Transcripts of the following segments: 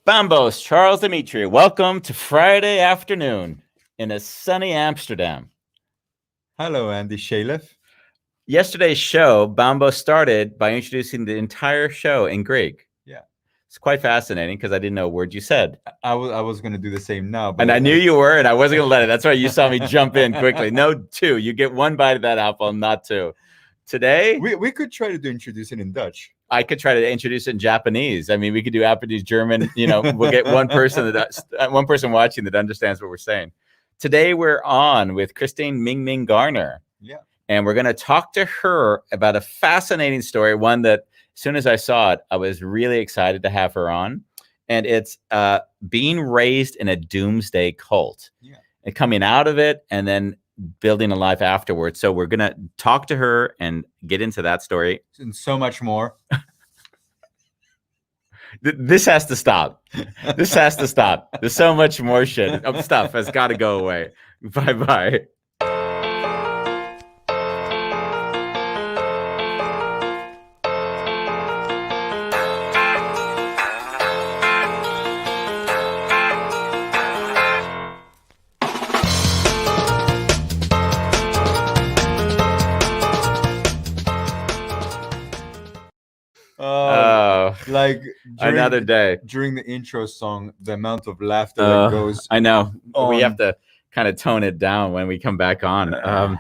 Bambos, Charles Dimitri, welcome to Friday afternoon in a sunny Amsterdam. Hello, Andy Shalev. Yesterday's show, Bambos started by introducing the entire show in Greek. Yeah. It's quite fascinating because I didn't know a word you said. I was going to do the same now. But And I knew you were, and I wasn't going to let it. That's why you saw me jump in quickly. No, two. You get one bite of that apple, not two. Today, we could try to introduce it in Dutch. I could try to introduce it in Japanese. I mean, we could do Japanese, German. We'll get one person watching that understands what we're saying. Today, we're on with Christine Minh Minh Garner. Yeah. And we're going to talk to her about a fascinating story, one that as soon as I saw it, I was really excited to have her on. And it's being raised in a doomsday cult and coming out of it and then building a life afterwards. So we're going to talk to her and get into that story. And so much more. This has to stop. This has to stop. There's so much more shit. Stuff has got to go away. Bye-bye. Like another day during the intro song, the amount of laughter that goes. I know we have to kind of tone it down when we come back on.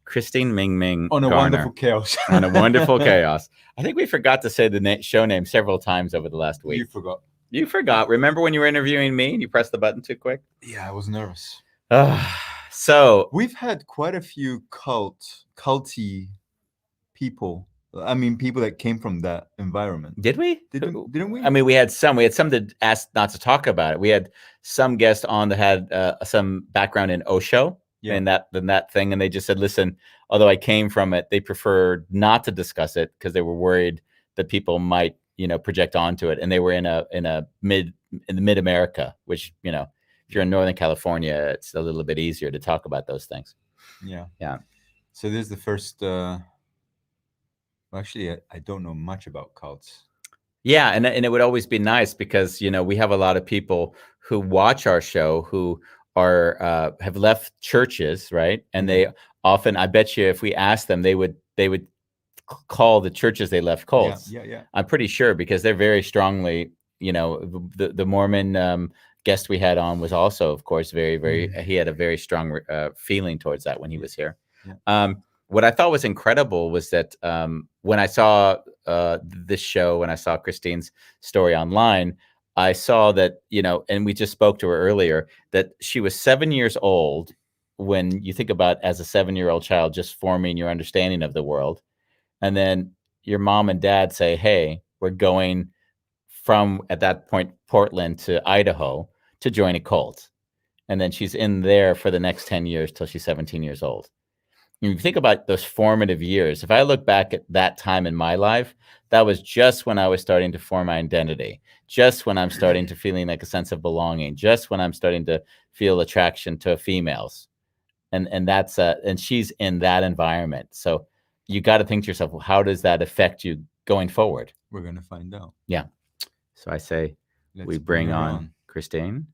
Christine Minh Minh on a Garner. Wonderful chaos. On a wonderful chaos. I think we forgot to say the show name several times over the last week. You forgot. Remember when you were interviewing me and you pressed the button too quick? Yeah, I was nervous. So we've had quite a few culty people. I mean, people that came from that environment. Did we? Didn't we? I mean, we had some that asked not to talk about it. We had some guests on that had some background in Osho and that thing. And they just said, listen, although I came from it, they preferred not to discuss it because they were worried that people might, project onto it. And they were in the mid America, which, if you're in Northern California, it's a little bit easier to talk about those things. Yeah. Yeah. So this is the first, actually, I don't know much about cults. Yeah, and it would always be nice because we have a lot of people who watch our show who are have left churches, right? And they often, I bet you, if we asked them, they would call the churches they left cults. Yeah. I'm pretty sure because they're very strongly, the Mormon guest we had on was also, of course, very, very. He had a very strong feeling towards that when he was here. Yeah. What I thought was incredible was that when I saw this show, when I saw Christine's story online, I saw that, and we just spoke to her earlier, that she was 7 years old when you think about as a 7-year-old child just forming your understanding of the world. And then your mom and dad say, hey, we're going from, at that point, Portland to Idaho to join a cult. And then she's in there for the next 10 years till she's 17 years old. You think about those formative years. If I look back at that time in my life, that was just when I was starting to form my identity, just when I'm starting to feeling like a sense of belonging, just when I'm starting to feel attraction to females. And that's and she's in that environment. So you got to think to yourself, well, how does that affect you going forward? We're going to find out. Yeah. So I say we bring on Christine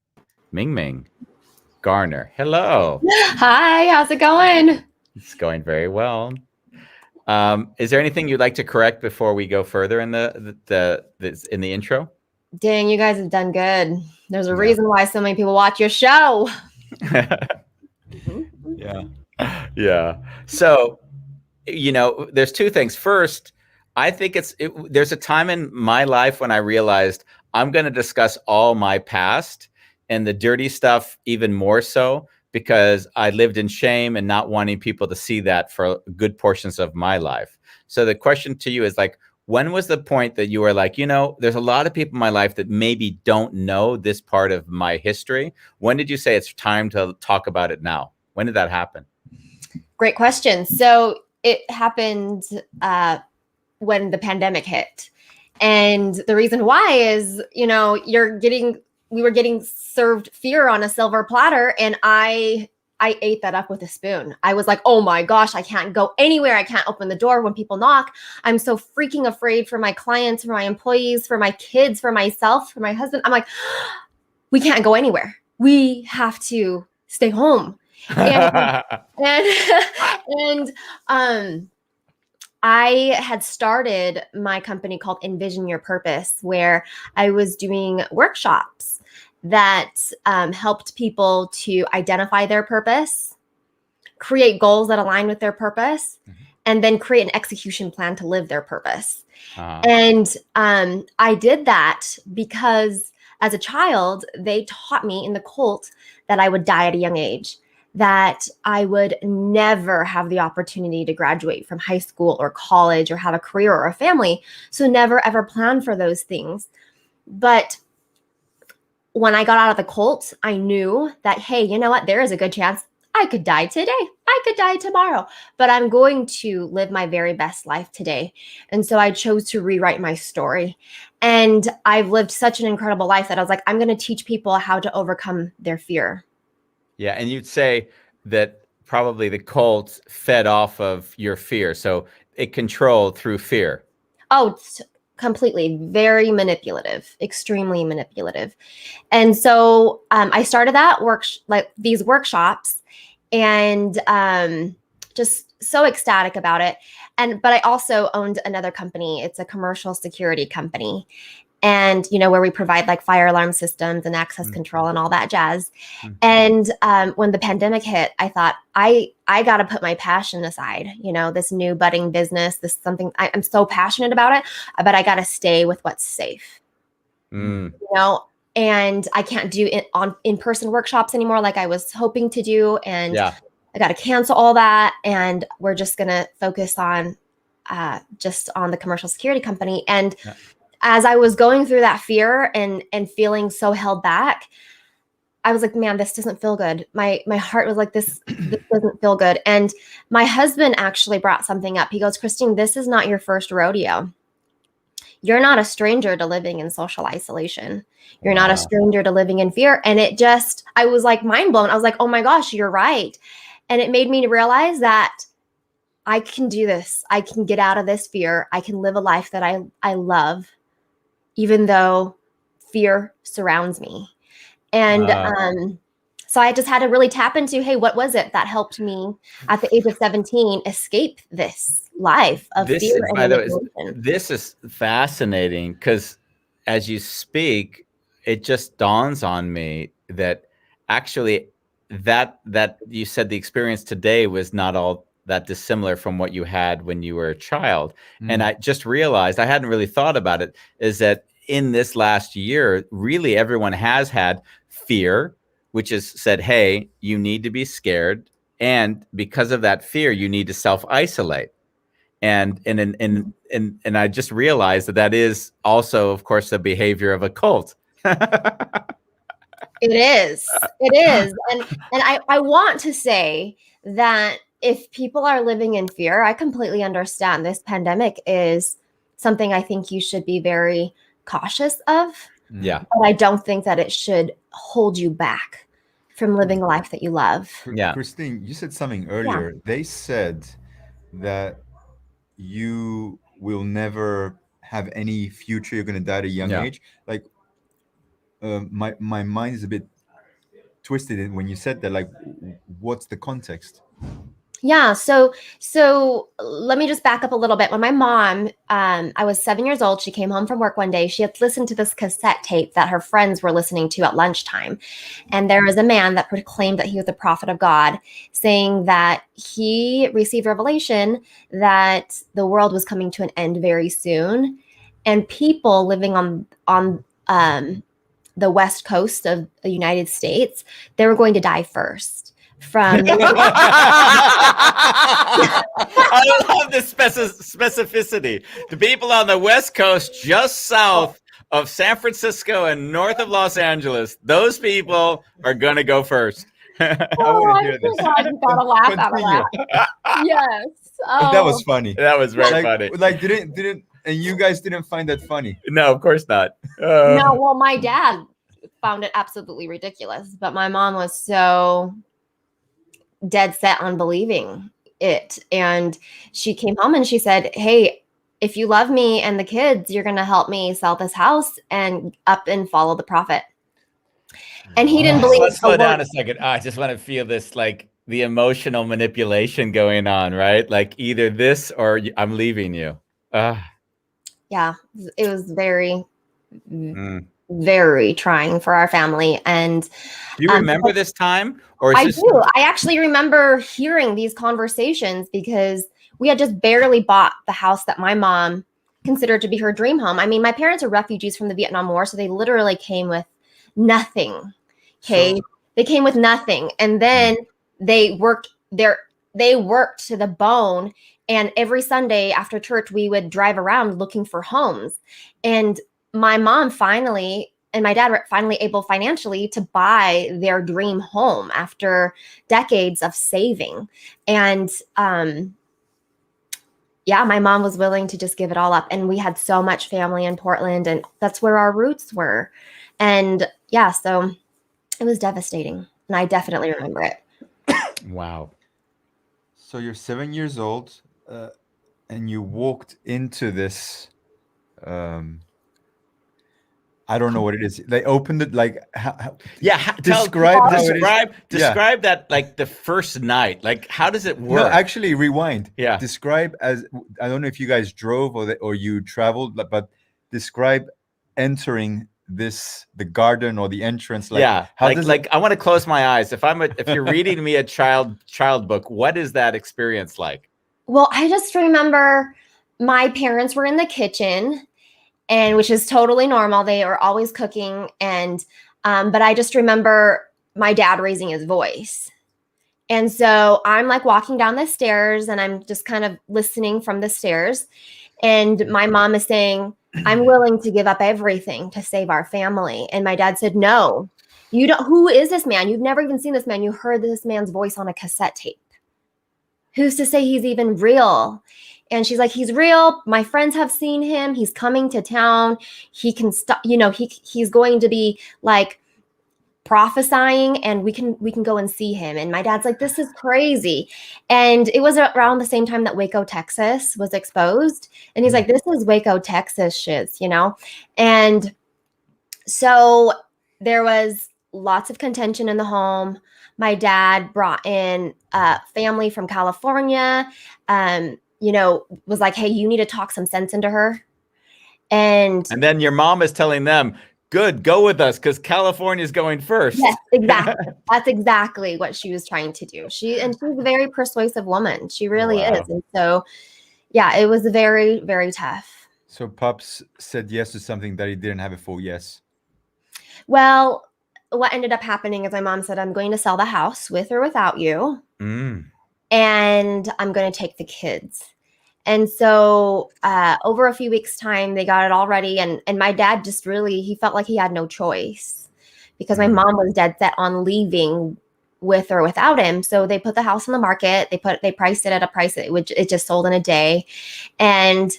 Minh Minh Garner. Hello. Hi, how's it going? It's going very well. Is there anything you'd like to correct before we go further in the intro? Dang, you guys have done good. There's a reason why so many people watch your show. Yeah. So, there's two things. First, I think there's a time in my life when I realized I'm going to discuss all my past and the dirty stuff even more so, because I lived in shame and not wanting people to see that for good portions of my life. So the question to you is like, when was the point that you were like, there's a lot of people in my life that maybe don't know this part of my history. When did you say it's time to talk about it now? When did that happen? Great question. So it happened when the pandemic hit. And the reason why is, we were getting served fear on a silver platter. And I I ate that up with a spoon. I was like, oh my gosh, I can't go anywhere. I can't open the door when people knock. I'm so freaking afraid for my clients, for my employees, for my kids, for myself, for my husband. I'm like, we can't go anywhere. We have to stay home. And I had started my company called Envision Your Purpose, where I was doing workshops that helped people to identify their purpose, create goals that align with their purpose, and then create an execution plan to live their purpose. And I did that because as a child, they taught me in the cult that I would die at a young age, that I would never have the opportunity to graduate from high school or college or have a career or a family. So never ever plan for those things. But when I got out of the cult, I knew that, hey, you know what? There is a good chance I could die today. I could die tomorrow, but I'm going to live my very best life today. And so I chose to rewrite my story. And I've lived such an incredible life that I was like, I'm going to teach people how to overcome their fear. Yeah. And you'd say that probably the cult fed off of your fear. So it controlled through fear. Oh, completely. Very manipulative, extremely manipulative. And so I started that these workshops, and just so ecstatic about it. But I also owned another company. It's a commercial security company. And, where we provide like fire alarm systems and access control and all that jazz. And when the pandemic hit, I thought, I got to put my passion aside, this new budding business, this is something I'm so passionate about it, but I got to stay with what's safe, and I can't do it on in-person workshops anymore like I was hoping to do. And I got to cancel all that. And we're just going to focus on just on the commercial security company. And as I was going through that fear and feeling so held back, I was like, man, this doesn't feel good. My heart was like, this doesn't feel good. And my husband actually brought something up. He goes, Christine, this is not your first rodeo. You're not a stranger to living in social isolation. You're not a stranger to living in fear. And I was like mind blown. I was like, oh my gosh, you're right. And it made me realize that I can do this. I can get out of this fear. I can live a life that I love, even though fear surrounds me. And so I just had to really tap into, hey, what was it that helped me at the age of 17 escape this life of fear and manipulation? This is fascinating because as you speak, it just dawns on me that actually that you said the experience today was not all that dissimilar from what you had when you were a child. And I just realized, I hadn't really thought about it, is that in this last year, really everyone has had fear, which has said, hey, you need to be scared. And because of that fear, you need to self-isolate. And I just realized that is also, of course, the behavior of a cult. It is. And I want to say that if people are living in fear, I completely understand. This pandemic is something I think you should be very cautious of. Yeah. But I don't think that it should hold you back from living a life that you love. Yeah. Christine, you said something earlier. Yeah. They said that you will never have any future. You're going to die at a young age. Like, my mind is a bit twisted when you said that. Like, what's the context? Yeah. So let me just back up a little bit. When my mom, I was 7 years old, she came home from work one day. She had listened to this cassette tape that her friends were listening to at lunchtime. And there was a man that proclaimed that he was a prophet of God, saying that he received revelation that the world was coming to an end very soon. And people living on the West Coast of the United States, they were going to die first. I love the specificity. The people on the West Coast, just south of San Francisco and north of Los Angeles, those people are going to go first. I want to hear this. God, you gotta laugh out of that. Yes. Oh. That was funny. That was very funny. Like, didn't, and you guys didn't find that funny? No, of course not. No, well, my dad found it absolutely ridiculous, but my mom was so dead set on believing it. And she came home and she said, hey, if you love me and the kids, you're going to help me sell this house and up and follow the prophet. And he didn't believe. Let's slow down a second. I just want to feel this, like the emotional manipulation going on, right? Like either this or I'm leaving you. Yeah, it was very, very trying for our family. And do you remember this time? Or is I this... do. I actually remember hearing these conversations because we had just barely bought the house that my mom considered to be her dream home. I mean, my parents are refugees from the Vietnam War, so they literally came with nothing. Okay. So, they came with nothing. And then they worked to the bone. And every Sunday after church, we would drive around looking for homes. And my mom finally, and my dad were finally able financially to buy their dream home after decades of saving. And yeah, my mom was willing to just give it all up. And we had so much family in Portland, and that's where our roots were. And yeah, so it was devastating. And I definitely remember it. Wow. So you're 7 years old, and you walked into this. I don't know what it is. They opened it like. Describe that, like the first night. Like, how does it work? No, actually, rewind. Yeah. Describe as, I don't know if you guys drove or you traveled, but describe entering the garden or the entrance. Like, yeah. Like I want to close my eyes. If you're reading me a child book, what is that experience like? Well, I just remember my parents were in the kitchen, and which is totally normal. They are always cooking. And, but I just remember my dad raising his voice. And so I'm like walking down the stairs and I'm just kind of listening from the stairs. And my mom is saying, I'm willing to give up everything to save our family. And my dad said, no, you don't. Who is this man? You've never even seen this man. You heard this man's voice on a cassette tape. Who's to say he's even real? And she's like, he's real. My friends have seen him. He's coming to town. He can stop, he's going to be like prophesying, and we can go and see him. And my dad's like, this is crazy. And it was around the same time that Waco, Texas was exposed. And he's like, this is Waco, Texas shiz, And so there was lots of contention in the home. My dad brought in family from California, was like, hey, you need to talk some sense into her. And then your mom is telling them, good, go with us because California's going first. Yes, exactly. That's exactly what she was trying to do. She's a very persuasive woman. She really is. And so, yeah, it was very, very tough. So Pops said yes to something that he didn't have a full yes. Well, what ended up happening is my mom said, I'm going to sell the house with or without you. And I'm going to take the kids. And so over a few weeks' time, they got it all ready. And my dad just really, he felt like he had no choice because my mom was dead set on leaving with or without him. So they put the house on the market. They priced it at a price that it just sold in a day. And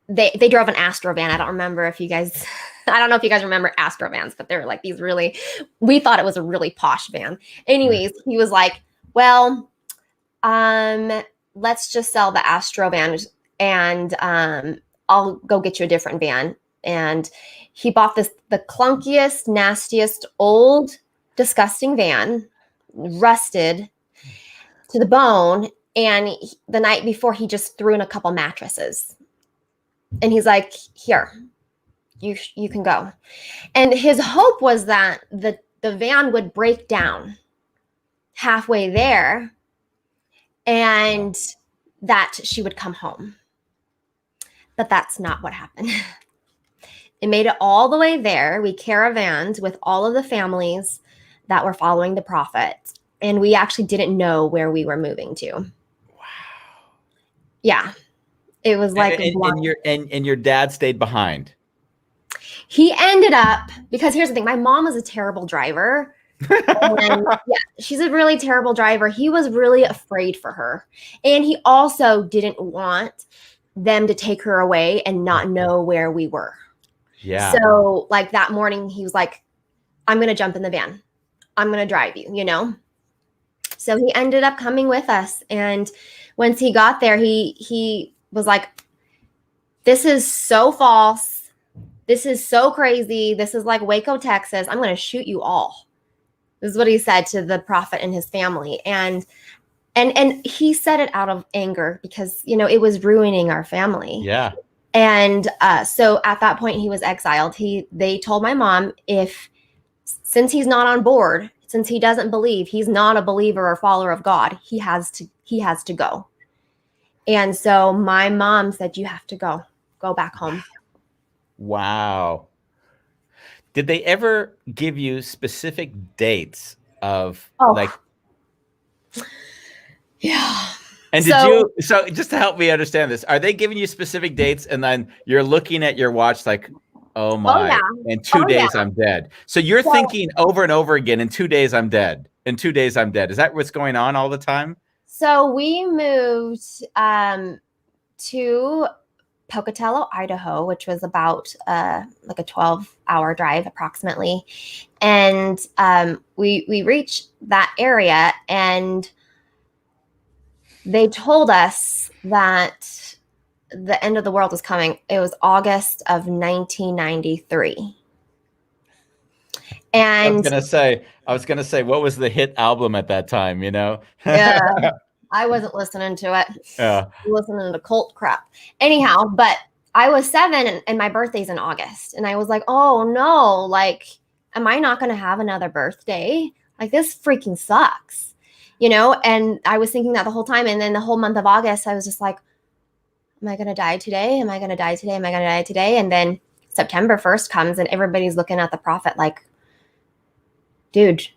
they drove an Astro van. I don't know if you guys remember Astro vans, but they were like these we thought it was a really posh van. Anyways, he was like, well, let's just sell the Astro van and I'll go get you a different van. And he bought the clunkiest, nastiest, old, disgusting van, rusted to the bone. And the night before, he just threw in a couple mattresses. And he's like, here, you can go. And his hope was that the van would break down halfway there and that she would come home. But that's not what happened. It made it all the way there. We caravanned with all of the families that were following the prophet. And we actually didn't know where we were moving to. Wow. Yeah. It was like and your dad stayed behind. He ended up, because here's the thing, my mom was a terrible driver. And she's a really terrible driver. He was really afraid for her. And he also didn't want them to take her away and not know where we were. Yeah. So like that morning, he was like, I'm going to jump in the van. I'm going to drive you, you know? So he ended up coming with us. And once he got there, he was like, this is so false. This is so crazy. This is like Waco, Texas. I'm going to shoot you all. This is what he said to the prophet and his family. And he said it out of anger because, you know, it was ruining our family. Yeah. And so at that point, he was exiled. They told my mom, since he's not on board, since he doesn't believe, he's not a believer or follower of God, he has to go. And so my mom said, you have to go back home. Wow. Did they ever give you specific dates of like? Yeah. And so just to help me understand this, are they giving you specific dates and then you're looking at your watch like, oh my, in 2 days I'm dead. So you're thinking over and over again, in 2 days I'm dead. In 2 days I'm dead. Is that what's going on all the time? So we moved to Pocatello, Idaho, which was about like a 12-hour drive approximately. And we reached that area and they told us that the end of the world was coming. It was August of 1993. And I was gonna say, what was the hit album at that time, you know? Yeah, I wasn't listening to it. Yeah. Listening to cult crap. Anyhow, but I was 7 and my birthday's in August. And I was like, oh no, like, am I not going to have another birthday? Like, this freaking sucks, you know? And I was thinking that the whole time. And then the whole month of August, I was just like, am I going to die today? Am I going to die today? Am I going to die today? And then September 1st comes and everybody's looking at the prophet like, dude,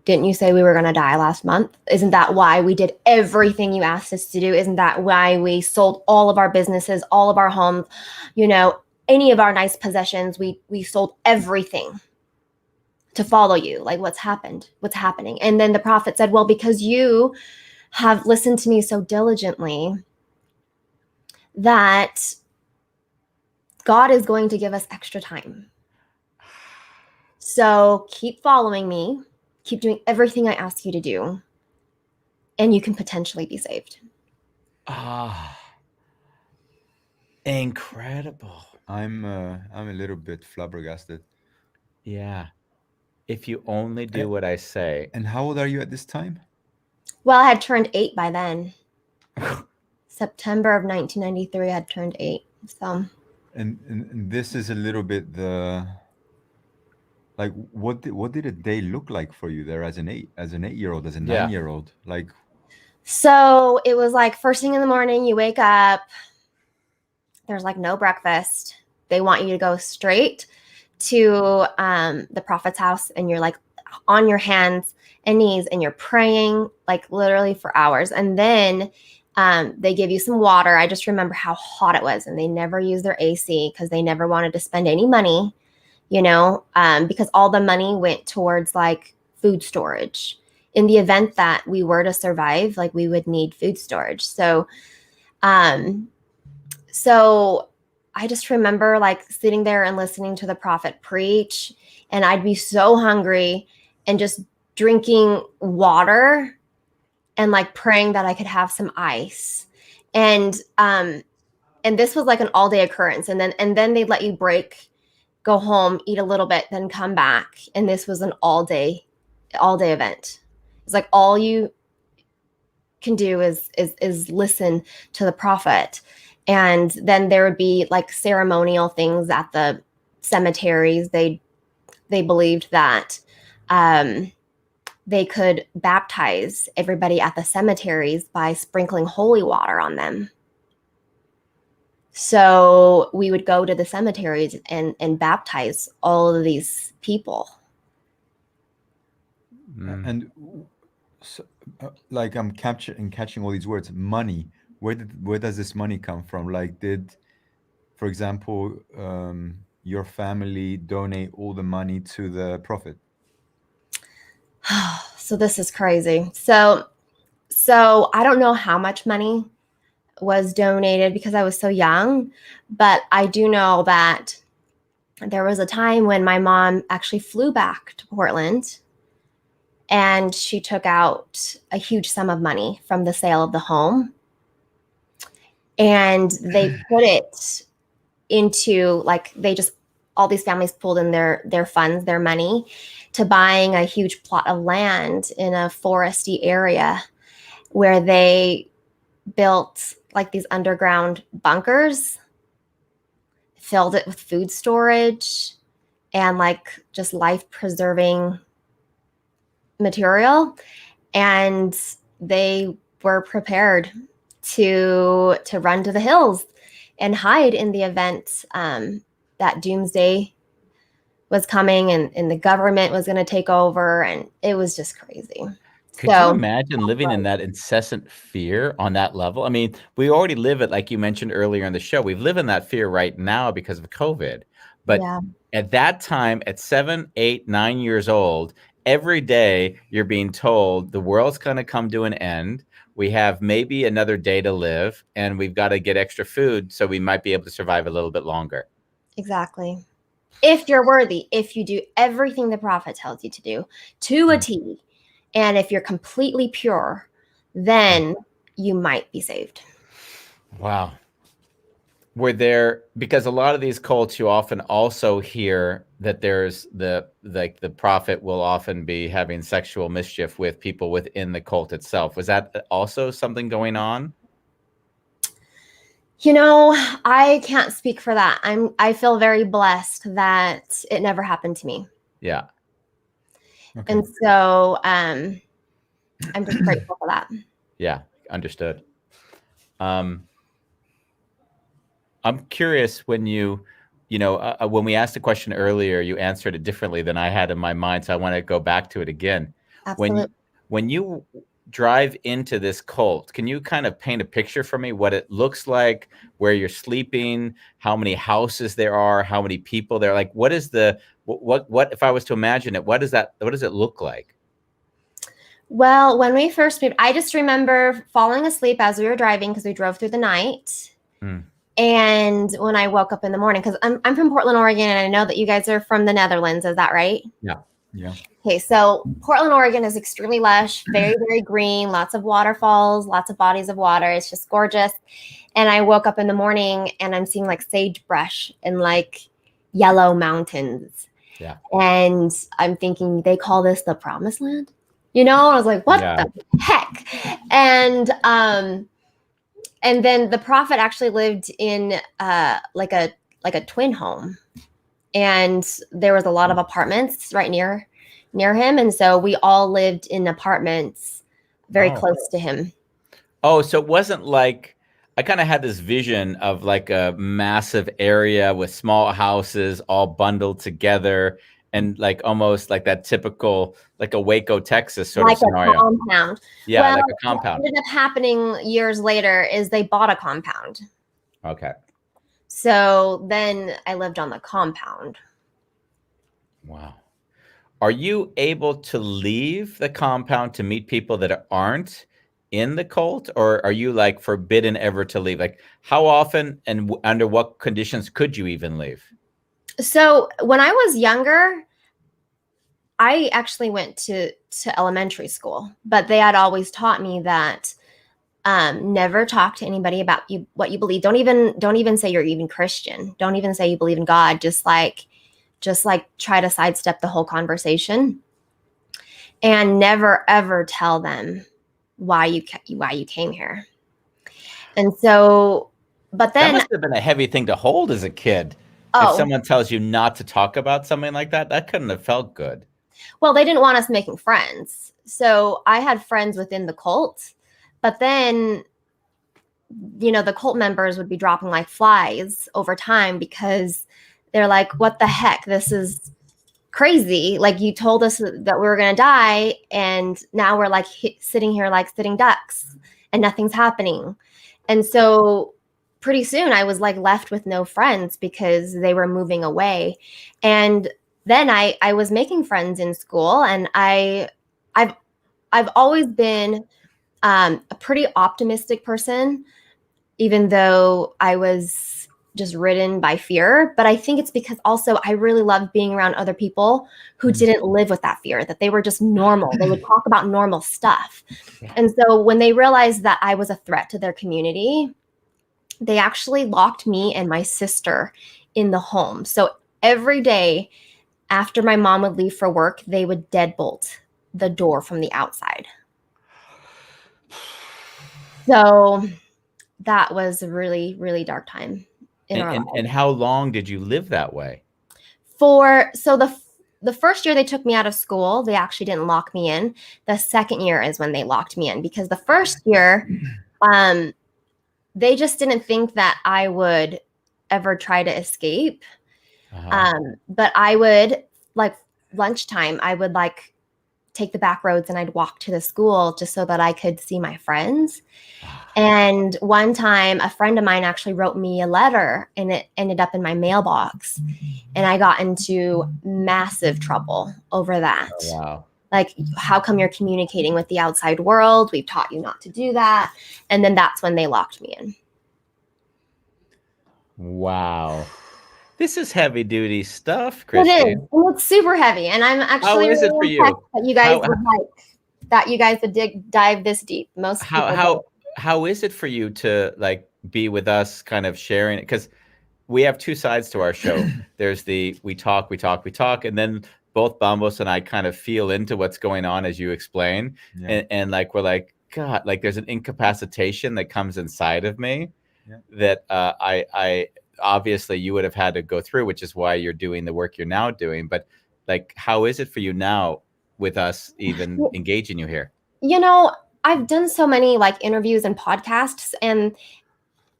didn't you say we were going to die last month? Isn't that why we did everything you asked us to do? Isn't that why we sold all of our businesses, all of our homes, you know, any of our nice possessions? We sold everything to follow you. Like, what's happened? What's happening? And then the prophet said, well, because you have listened to me so diligently, that God is going to give us extra time. So keep following me. Keep doing everything I ask you to do, and you can potentially be saved. Incredible. I'm a little bit flabbergasted. Yeah. If you only do what I say. And how old are you at this time? Well, I had turned 8 by then. September of 1993, I had turned 8. So. And this is a little bit like what did a day look like for you there as an 8-year-old, as a 9-year-old? Like, so it was like first thing in the morning, you wake up, there's like no breakfast. They want you to go straight to the prophet's house, and you're like on your hands and knees and you're praying like literally for hours. And then they give you some water. I just remember how hot it was, and they never used their AC because they never wanted to spend any money, you know, because all the money went towards like food storage. In the event that we were to survive, like we would need food storage. So I just remember like sitting there and listening to the prophet preach, and I'd be so hungry and just drinking water and like praying that I could have some ice. And this was like an all day occurrence. And then they'd let you break, go home, eat a little bit, then come back. And this was an all day event. It's like all you can do is listen to the prophet. And then there would be like ceremonial things at the cemeteries. They believed that they could baptize everybody at the cemeteries by sprinkling holy water on them. So we would go to the cemeteries and baptize all of these people. And so, like I'm catching all these words. Money. Where does this money come from? Like, did, for example, your family donate all the money to the prophet? So this is crazy. So I don't know how much money was donated because I was so young, but I do know that there was a time when my mom actually flew back to Portland and she took out a huge sum of money from the sale of the home. And they put it into, like, all these families pulled in their funds, their money, to buying a huge plot of land in a foresty area where they built like these underground bunkers, filled it with food storage and like just life preserving material. And they were prepared to run to the hills and hide in the event that doomsday was coming and the government was going to take over. And it was just crazy. Could you imagine living in that incessant fear on that level? I mean, we already live it, like you mentioned earlier in the show. We live in that fear right now because of COVID. But at that time, at 7, 8, 9 years old, every day you're being told the world's going to come to an end. We have maybe another day to live, and we've got to get extra food so we might be able to survive a little bit longer. Exactly. If you're worthy, if you do everything the prophet tells you to do to a T, and if you're completely pure, then you might be saved. Wow. Were there, because a lot of these cults, you often also hear that there's the prophet will often be having sexual mischief with people within the cult itself. Was that also something going on? You know, I can't speak for that. I feel very blessed that it never happened to me. Yeah. Okay. And so I'm just grateful for that. Yeah, understood. I'm curious, when when we asked the question earlier, you answered it differently than I had in my mind. So I want to go back to it again. Absolutely. When you drive into this cult, can you kind of paint a picture for me what it looks like, where you're sleeping, how many houses there are, how many people there? Like, what is what if I was to imagine it, what does it look like? Well, when we first moved, I just remember falling asleep as we were driving because we drove through the night. And when I woke up in the morning, because I'm from Portland, Oregon, and I know that you guys are from the Netherlands. Is that right? Yeah. Yeah. Okay, so Portland, Oregon is extremely lush, very, very green, lots of waterfalls, lots of bodies of water. It's just gorgeous. And I woke up in the morning and I'm seeing like sagebrush and like yellow mountains. Yeah. And I'm thinking, they call this the promised land? You know, I was like, what the heck? And then the prophet actually lived in like a twin home. And there was a lot of apartments right near him. And so we all lived in apartments very close to him. Oh, so it wasn't like, I kind of had this vision of like a massive area with small houses all bundled together, and like almost like that typical, like a Waco, Texas sort of scenario. Like a compound. Yeah, well, like a compound. What ended up happening years later is they bought a compound. Okay. So then I lived on the compound. Wow. Are you able to leave the compound to meet people that aren't in the cult, or are you like forbidden ever to leave? Like, how often and under what conditions could you even leave? So when I was younger, I actually went to elementary school, but they had always taught me that never talk to anybody about what you believe. Don't even say you're even Christian. Don't even say you believe in God. Just like try to sidestep the whole conversation, and never ever tell them why you came here. And so, but then that must have been a heavy thing to hold as a kid. If someone tells you not to talk about something like that, that couldn't have felt good. Well, they didn't want us making friends. So I had friends within the cult, but then, the cult members would be dropping like flies over time because they're like, what the heck? This is crazy. Like, you told us that we were going to die, and now we're like sitting here like sitting ducks and nothing's happening. And so pretty soon I was like left with no friends because they were moving away. And then I was making friends in school, and I've always been a pretty optimistic person, even though I was just ridden by fear. But I think it's because also I really love being around other people who didn't live with that fear, that they were just normal. They would talk about normal stuff. Yeah. And so when they realized that I was a threat to their community, they actually locked me and my sister in the home. So every day after my mom would leave for work, they would deadbolt the door from the outside. So that was a really, really dark time in our lives. And how long did you live that way? The first year they took me out of school, they actually didn't lock me in. The second year is when they locked me in, because the first year, they just didn't think that I would ever try to escape. But I would, like, lunchtime, I would like take the back roads and I'd walk to the school just so that I could see my friends. And one time a friend of mine actually wrote me a letter and it ended up in my mailbox, and I got into massive trouble over that. Oh, wow. Like, how come you're communicating with the outside world? We've taught you not to do that. And then that's when they locked me in. Wow. This is heavy duty stuff, Christine. It is. It's super heavy. And I'm actually How is it for you? that you guys would dive this deep. Most people how is it for you to like be with us, kind of sharing it? Because we have two sides to our show. There's the we talk, and then both Bambos and I kind of feel into what's going on as you explain. Yeah. And like we're like, God, like there's an incapacitation that comes inside of me that I obviously you would have had to go through, which is why you're doing the work you're now doing. But like, how is it for you now with us even engaging you here? You know, I've done so many like interviews and podcasts, and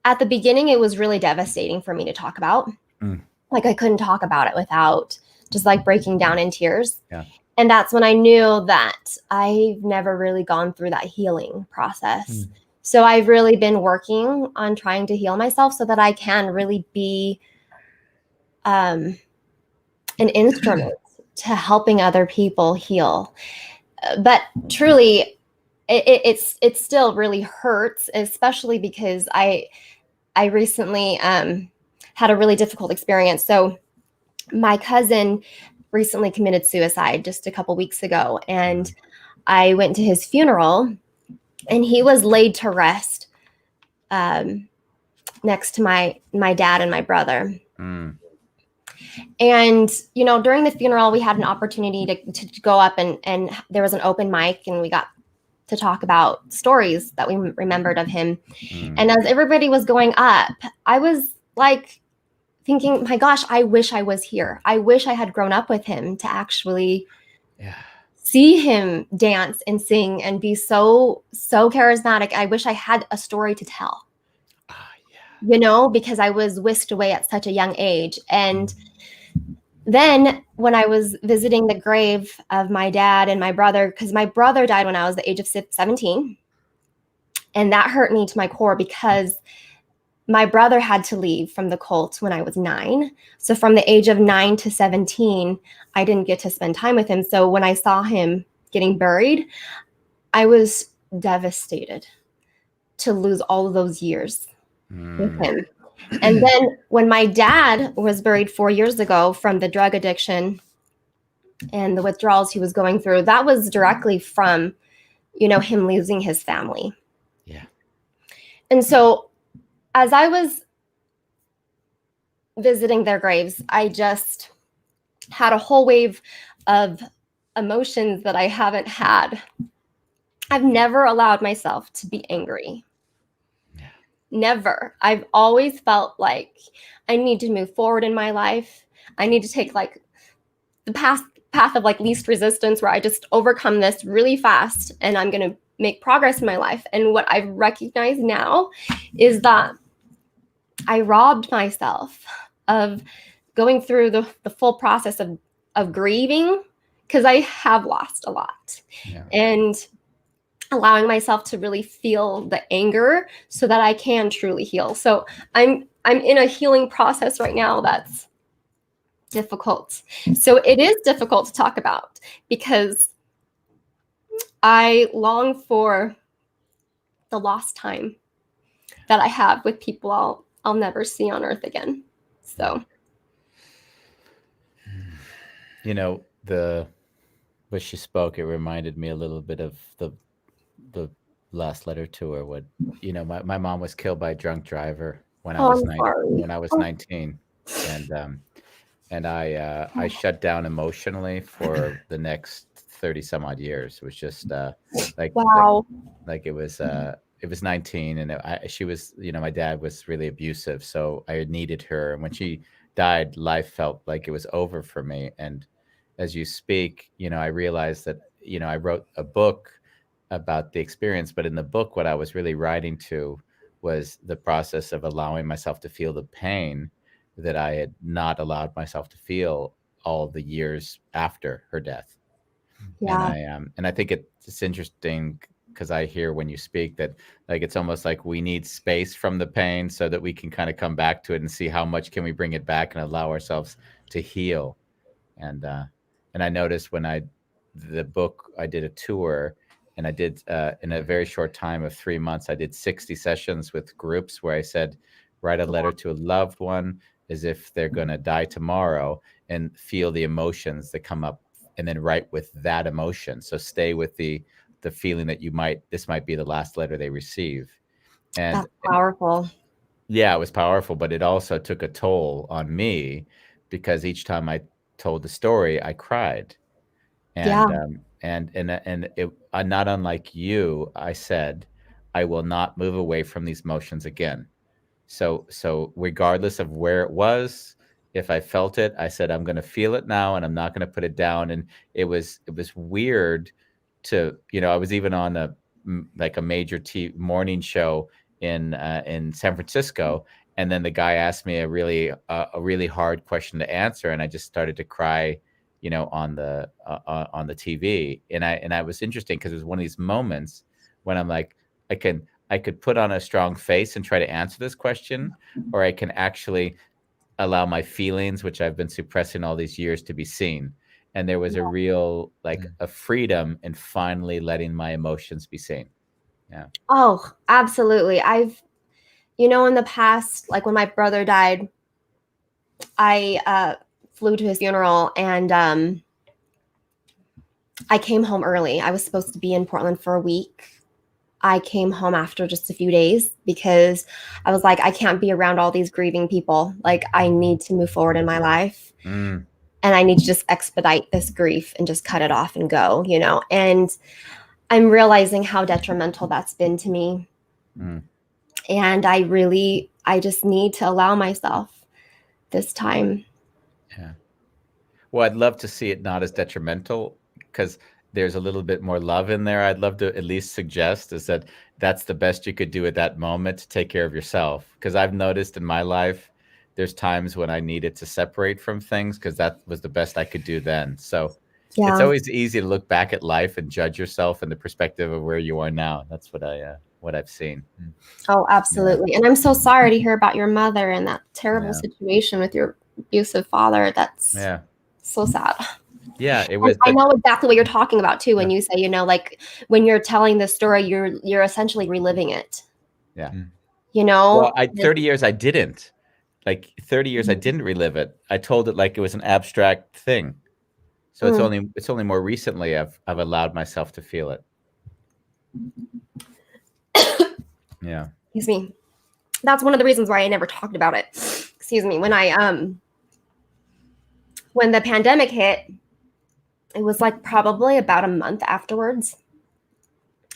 at the beginning it was really devastating for me to talk about. Like, I couldn't talk about it without just like breaking down in tears. Yeah. And that's when I knew that I've never really gone through that healing process. So I've really been working on trying to heal myself so that I can really be an instrument to helping other people heal. But truly, it still really hurts, especially because I recently had a really difficult experience. So my cousin recently committed suicide just a couple weeks ago, and I went to his funeral, and he was laid to rest next to my dad and my brother. And, you know, during the funeral, we had an opportunity to go up and there was an open mic, and we got to talk about stories that we remembered of him. And as everybody was going up, I was like thinking, my gosh, I wish I was here. I wish I had grown up with him to actually see him dance and sing and be so charismatic. I wish I had a story to tell, you know, because I was whisked away at such a young age. And then when I was visiting the grave of my dad and my brother, because my brother died when I was the age of 17, and that hurt me to my core because my brother had to leave from the cult when I was 9. So from the age of 9 to 17, I didn't get to spend time with him. So when I saw him getting buried, I was devastated to lose all of those years with him. And then when my dad was buried 4 years ago from the drug addiction and the withdrawals he was going through, that was directly from, you know, him losing his family. Yeah. And so as I was visiting their graves, I just had a whole wave of emotions that I haven't had. I've never allowed myself to be angry. Never. I've always felt like I need to move forward in my life. I need to take like the path of like least resistance, where I just overcome this really fast and I'm going to make progress in my life. And what I've recognized now is that I robbed myself of going through the full process of grieving, because I have lost a lot. And allowing myself to really feel the anger so that I can truly heal. So I'm in a healing process right now that's difficult. So it is difficult to talk about because I long for the lost time that I have with people I'll I'll never see on earth again. So, you know, the when she spoke, it reminded me a little bit of the last letter to her. What you know, my mom was killed by a drunk driver when I oh, was I'm sorry. when I was Oh, 19, and I shut down emotionally for the next 30 some odd years. It was just like like wow. like it was 19, and she was, you know, my dad was really abusive, so I needed her, and when she died, life felt like it was over for me. And as you speak, you know, I realized that, you know, I wrote a book about the experience, but in the book what I was really writing to was the process of allowing myself to feel the pain that I had not allowed myself to feel all the years after her death. Yeah. And I think it's interesting because I hear when you speak that, like, it's almost like we need space from the pain so that we can kind of come back to it and see how much can we bring it back and allow ourselves to heal. And I noticed when the book, I did a tour, and I did in a very short time of 3 months, I did 60 sessions with groups where I said, write a letter to a loved one as if they're going to die tomorrow, and feel the emotions that come up, and then write with that emotion. So stay with the feeling that this might be the last letter they receive. And That's powerful. yeah, it was powerful, but it also took a toll on me because each time I told the story, I cried. Yeah. And it, not unlike you, I said, I will not move away from these emotions again. So regardless of where it was, if I felt it, I said I'm going to feel it now, and I'm not going to put it down. And it was weird to, you know, I was even on like a major morning show in San Francisco, and then the guy asked me a really hard question to answer, and I just started to cry, you know, on the TV. And I was interesting because it was one of these moments when I'm like, I could put on a strong face and try to answer this question, or I can actually allow my feelings, which I've been suppressing all these years, to be seen. And there was a real, like, a freedom in finally letting my emotions be seen. Yeah. Oh, absolutely. In the past, like when my brother died, I flew to his funeral, and I came home early. I was supposed to be in Portland for a week. I came home after just a few days because I was like, I can't be around all these grieving people. Like, I need to move forward in my life. Mm. And I need to just expedite this grief and just cut it off and go, And I'm realizing how detrimental that's been to me. Mm. And I just need to allow myself this time. Yeah. Well, I'd love to see it not as detrimental, because there's a little bit more love in there. I'd love to at least suggest is that that's the best you could do at that moment to take care of yourself. Because I've noticed in my life, there's times when I needed to separate from things because that was the best I could do then. So it's Yeah. always easy to look back at life and judge yourself in the perspective of where you are now. That's what I've seen. Oh, absolutely. And I'm so sorry to hear about your mother and that terrible situation with your abusive father. That's so sad. Yeah, it was. I know exactly what you're talking about too when you say, like when you're telling the story, you're essentially reliving it. Yeah. Well, 30 years I didn't. Like 30 years I didn't relive it. I told it like it was an abstract thing. So it's only more recently I've allowed myself to feel it. Yeah. Excuse me. That's one of the reasons why I never talked about it. Excuse me. When the pandemic hit, it was like probably about a month afterwards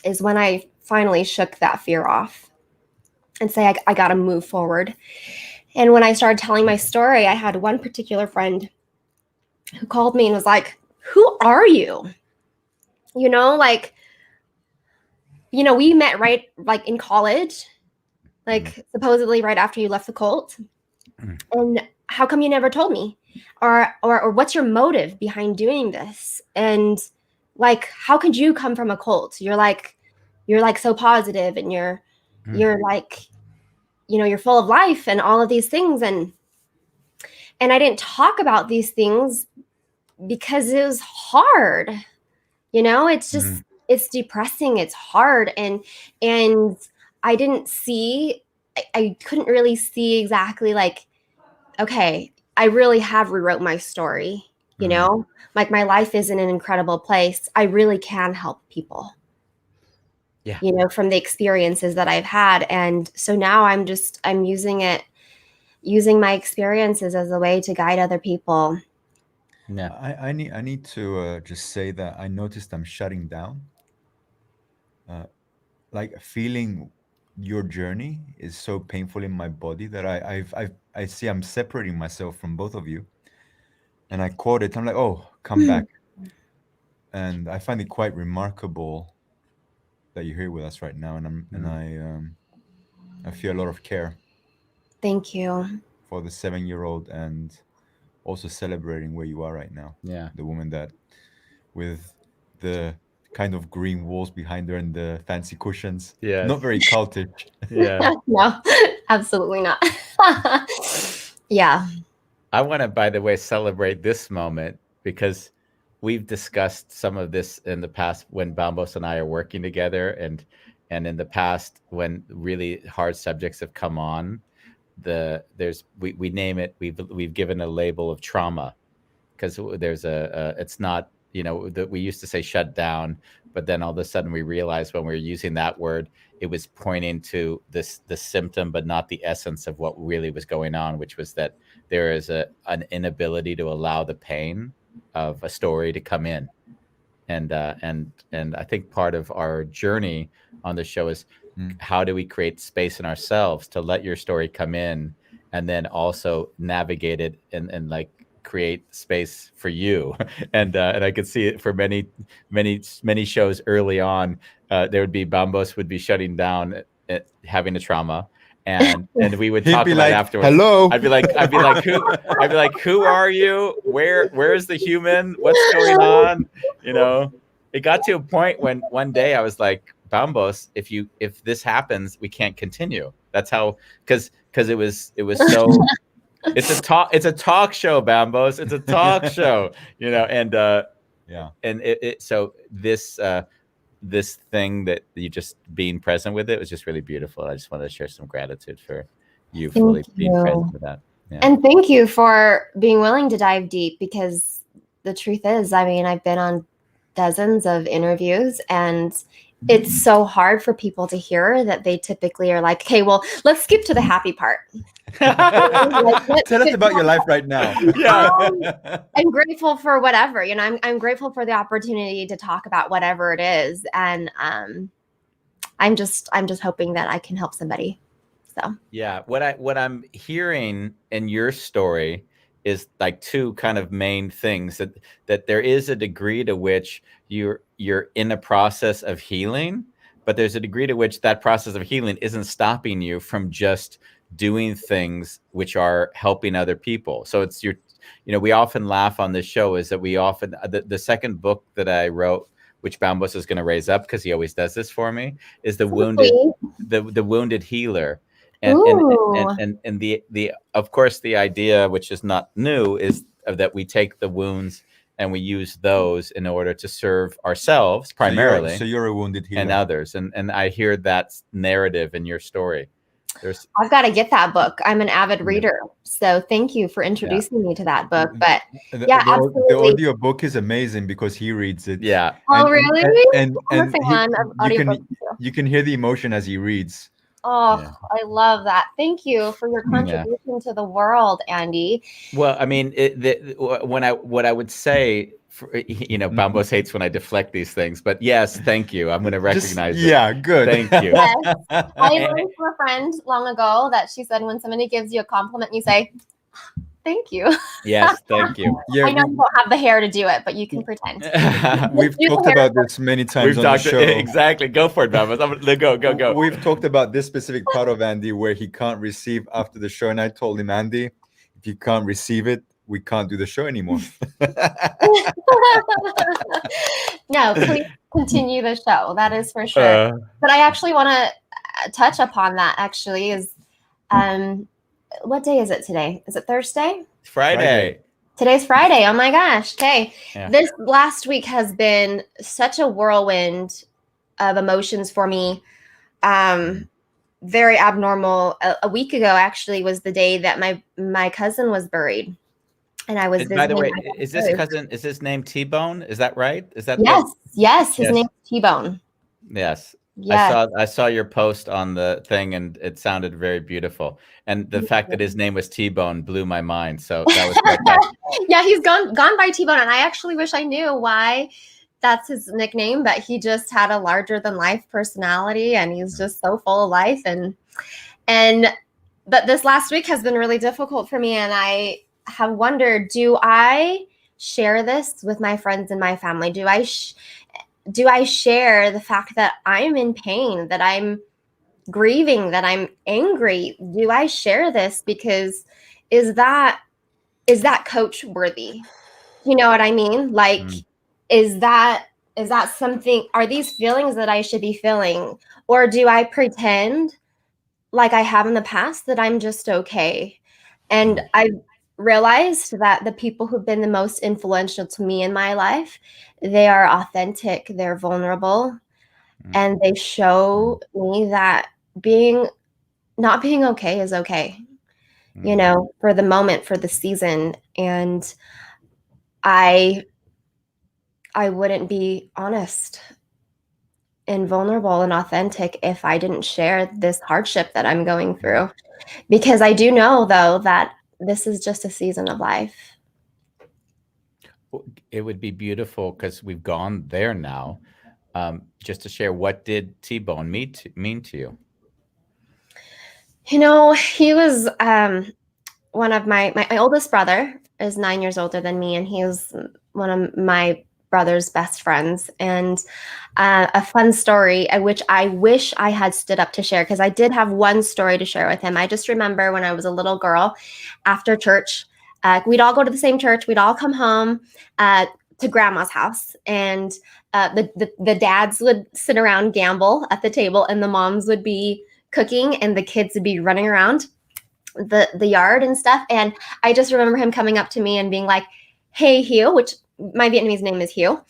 is when I finally shook that fear off and say, I got to move forward. And when I started telling my story, I had one particular friend who called me and was like, who are you? We met right like in college, like supposedly right after you left the cult. And how come you never told me? Or what's your motive behind doing this? And like, how could you come from a cult? You're like so positive, and you're like, you're full of life and all of these things. And I didn't talk about these things because it was hard. It's just, it's depressing. It's hard. And I didn't see I couldn't really see exactly like, okay, I really have rewrote my story, you know, like my life is in an incredible place. I really can help people. Yeah. You know, from the experiences that I've had. And so now I'm using my experiences as a way to guide other people. Yeah. I need to just say that I noticed I'm shutting down. Like feeling your journey is so painful in my body that I see I'm separating myself from both of you. And I caught it. I'm like, oh, come back. And I find it quite remarkable that you're here with us right now. I feel a lot of care Thank you. for the 7-year-old and also celebrating where you are right now. Yeah. The woman that with the kind of green walls behind her and the fancy cushions. Yes. Not very cultish. Yeah. No, absolutely not. Yeah. I want to, by the way, celebrate this moment because we've discussed some of this in the past when Bambos and I are working together, and in the past when really hard subjects have come on. We name it. We've given a label of trauma because there's it's not, that we used to say shut down, but then all of a sudden we realized when we were using that word, it was pointing to the symptom, but not the essence of what really was going on, which was that there is an inability to allow the pain of a story to come in. And I think part of our journey on the show is how do we create space in ourselves to let your story come in, and then also navigate it and like create space for you. And I could see it for many shows early on. There would be Bambos would be shutting down, having a trauma. And we would talk about it afterwards. Hello. I'd be like, who are you? Where's the human? What's going on? It got to a point when one day I was like, Bambos, if this happens, we can't continue. That's how, because it was so. It's a talk show, Bambos. It's a talk show, and yeah. And so this thing that you just being present with it was just really beautiful. I just wanted to share some gratitude for you fully being present with that. Yeah. And thank you for being willing to dive deep, because the truth is, I mean, I've been on dozens of interviews, and it's so hard for people to hear that they typically are like, okay, well, let's skip to the happy part. Tell us about your life right now. Yeah. I'm grateful for whatever, I'm grateful for the opportunity to talk about whatever it is. And I'm just hoping that I can help somebody. So yeah, what I'm hearing in your story is like two kind of main things, that there is a degree to which you're in a process of healing, but there's a degree to which that process of healing isn't stopping you from just doing things which are helping other people. So it's we often laugh on this show is that we often, the second book that I wrote, which Bambos is going to raise up because he always does this for me, is the wounded healer. And the of course the idea, which is not new, is that we take the wounds and we use those in order to serve ourselves primarily. So you're a wounded healer. And others. And I hear that narrative in your story. I've got to get that book. I'm an avid reader. So thank you for introducing me to that book. But absolutely. The audio book is amazing because he reads it. Yeah. Oh, really? And I'm a fan of audiobooks too. You can hear the emotion as he reads. Oh, yeah. I love that. Thank you for your contribution to the world, Andy. Well, I mean, what I would say, Bambos hates when I deflect these things, but yes, thank you. I'm going to recognize it. Yeah, good. Thank you. Yes. I learned from a friend long ago that she said when somebody gives you a compliment, you say, thank you. Yes, thank you. Yeah, I know you don't have the hair to do it, but you can pretend. We've talked about this many times on the show. Exactly. Go for it, Bambos. Go. We've talked about this specific part of Andy where he can't receive after the show. And I told him, Andy, if you can't receive it, we can't do the show anymore. No, please continue the show. That is for sure. But I actually want to touch upon that, actually, is what day is it today? Is it Thursday? Friday. Today's Friday. Oh my gosh. Okay. Yeah. This last week has been such a whirlwind of emotions for me. very abnormal. A week ago, actually, was the day that my cousin was buried, and I was And by the visiting way, my is this grave. cousin? Is his name Tbone? Is that right? Is that Yes, the? yes, his Yes. name's Tbone. Yes. Yes. I saw your post on the thing and it sounded very beautiful. And the fact that his name was T-Bone blew my mind. So that was spectacular. Yeah, he's gone by Tbone, and I actually wish I knew why that's his nickname, but he just had a larger than life personality, and he's just so full of life. And but this last week has been really difficult for me, and I have wondered, do I share this with my friends and my family? Do I share the fact that I'm in pain, that I'm grieving, that I'm angry? Do I share this? Because is that coach worthy? You know what I mean? Like, is that something, are these feelings that I should be feeling? Or do I pretend like I have in the past that I'm just okay? And I realized that the people who've been the most influential to me in my life, they are authentic, they're vulnerable, and they show me that not being okay is okay, you know, for the moment, for the season. And I wouldn't be honest and vulnerable and authentic if I didn't share this hardship that I'm going through. Because I do know, though, that this is just a season of life. It would be beautiful because we've gone there now. Just to share, what did T-Bone mean to you? You know, he was one of my oldest brother is 9 years older than me, and he was one of my brother's best friends. And a fun story, which I wish I had stood up to share, because I did have one story to share with him. I just remember when I was a little girl, after church, we'd all go to the same church. We'd all come home to grandma's house, and the dads would sit around, gamble at the table, and the moms would be cooking, and the kids would be running around the yard and stuff. And I just remember him coming up to me and being like, "Hey, Hugh," which my Vietnamese name is Hugh.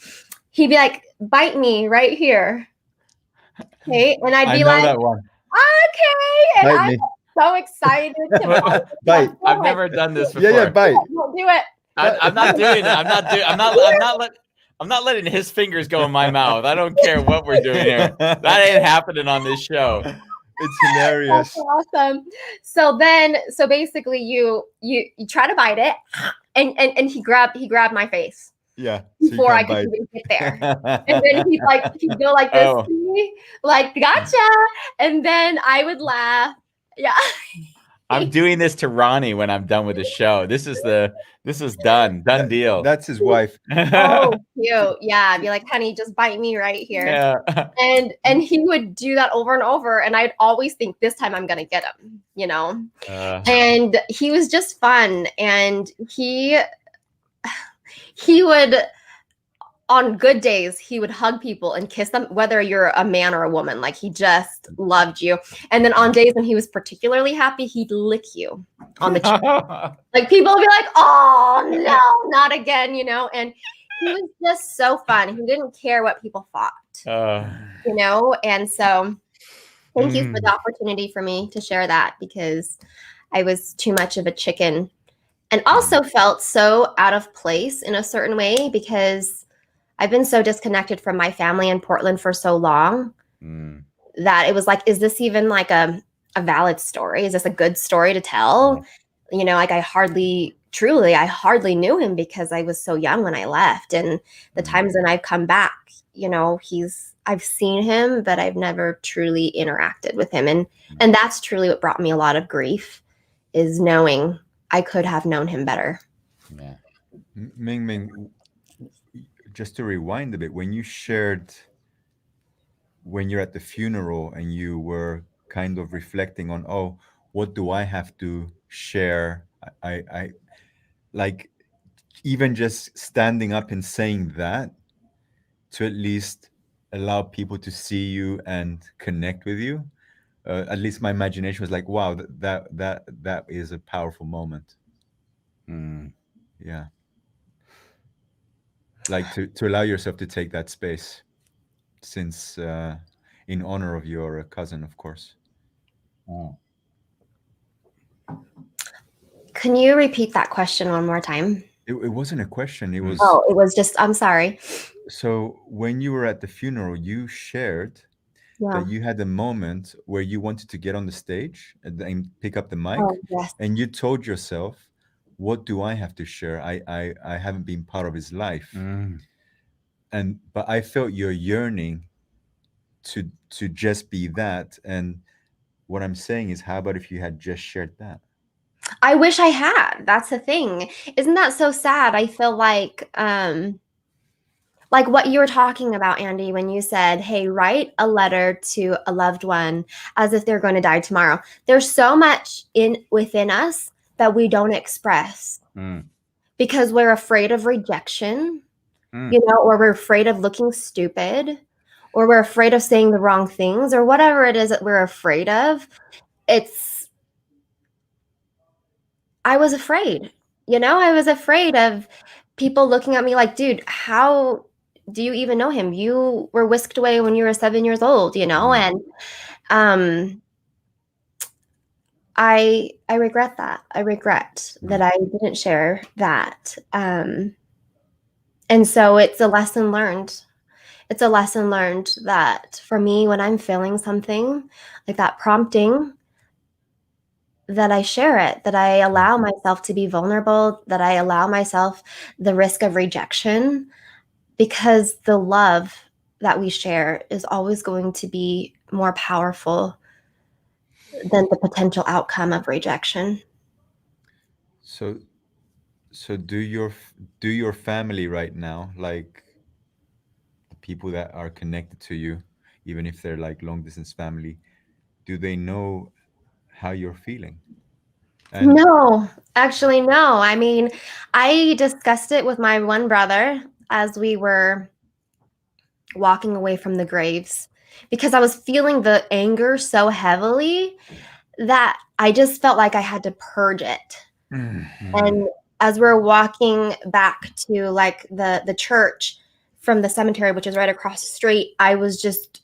He'd be like, "Bite me right here." Okay. And I'd be like, that one. "Okay." And Bite I'm me. so excited to Bite. I've never done this before. Yeah, bite. Don't do it. I'm not doing it. I'm not letting his fingers go in my mouth. I don't care what we're doing here. That ain't happening on this show. It's hilarious. That's awesome. So basically you try to bite it, and he grabbed my face. Yeah. So Before I could even get there. And then he'd go like this Oh. to me, like, "Gotcha." And then I would laugh. Yeah. I'm doing this to Ronnie when I'm done with the show. This is done deal. That's his wife. Oh, cute. Yeah. I'd be like, "Honey, just bite me right here." Yeah. And he would do that over and over. And I'd always think, this time I'm gonna get him, you know? And he was just fun. And he would, on good days, he would hug people and kiss them, whether you're a man or a woman. Like, he just loved you. And then on days when he was particularly happy, he'd lick you on the cheek. Like, people would be like, "Oh no, not again," you know? And he was just so fun. He didn't care what people thought, you know? And so thank you for the opportunity for me to share that, because I was too much of a chicken, and also felt so out of place in a certain way, because I've been so disconnected from my family in Portland for so long that it was like, is this even like a valid story? Is this a good story to tell? You know, like, I hardly knew him, because I was so young when I left. And the times when I've come back, you know, I've seen him, but I've never truly interacted with him. And that's truly what brought me a lot of grief, is knowing I could have known him better. Yeah. Ming Ming, just to rewind a bit, when you're at the funeral and you were kind of reflecting on, oh, what do I have to share? I like, even just standing up and saying that, to at least allow people to see you and connect with you. At least my imagination was like, wow, that is a powerful moment. Yeah. Like, to allow yourself to take that space, since in honor of your cousin, of course. Oh. Can you repeat that question one more time? It wasn't a question. It was Oh, it was just, I'm sorry. so when you were at the funeral, you shared Yeah. that you had a moment where you wanted to get on the stage and pick up the mic, Oh, yes. and you told yourself, "What do I have to share? I haven't been part of his life." But I felt your yearning to just be that. And what I'm saying is, how about if you had just shared that? I wish I had. That's the thing. Isn't that so sad? I feel like what you were talking about, Andy, when you said, hey, write a letter to a loved one as if they're going to die tomorrow. There's so much within us that we don't express because we're afraid of rejection, or we're afraid of looking stupid, or we're afraid of saying the wrong things, or whatever it is that we're afraid of. I was afraid, I was afraid of people looking at me like, dude, how do you even know him? You were whisked away when you were 7 years old, and I regret that. I regret that I didn't share that. And so it's a lesson learned. It's a lesson learned that for me, when I'm feeling something like that prompting, that I share it, that I allow myself to be vulnerable, that I allow myself the risk of rejection, because the love that we share is always going to be more powerful than the potential outcome of rejection. So do your family right now, like the people that are connected to you, even if they're like long distance family, do they know how you're feeling? And No, actually, no. I mean, I discussed it with my one brother as we were walking away from the graves, because I was feeling the anger so heavily that I just felt like I had to purge it. And as we're walking back to like the church from the cemetery, which is right across the street, I was just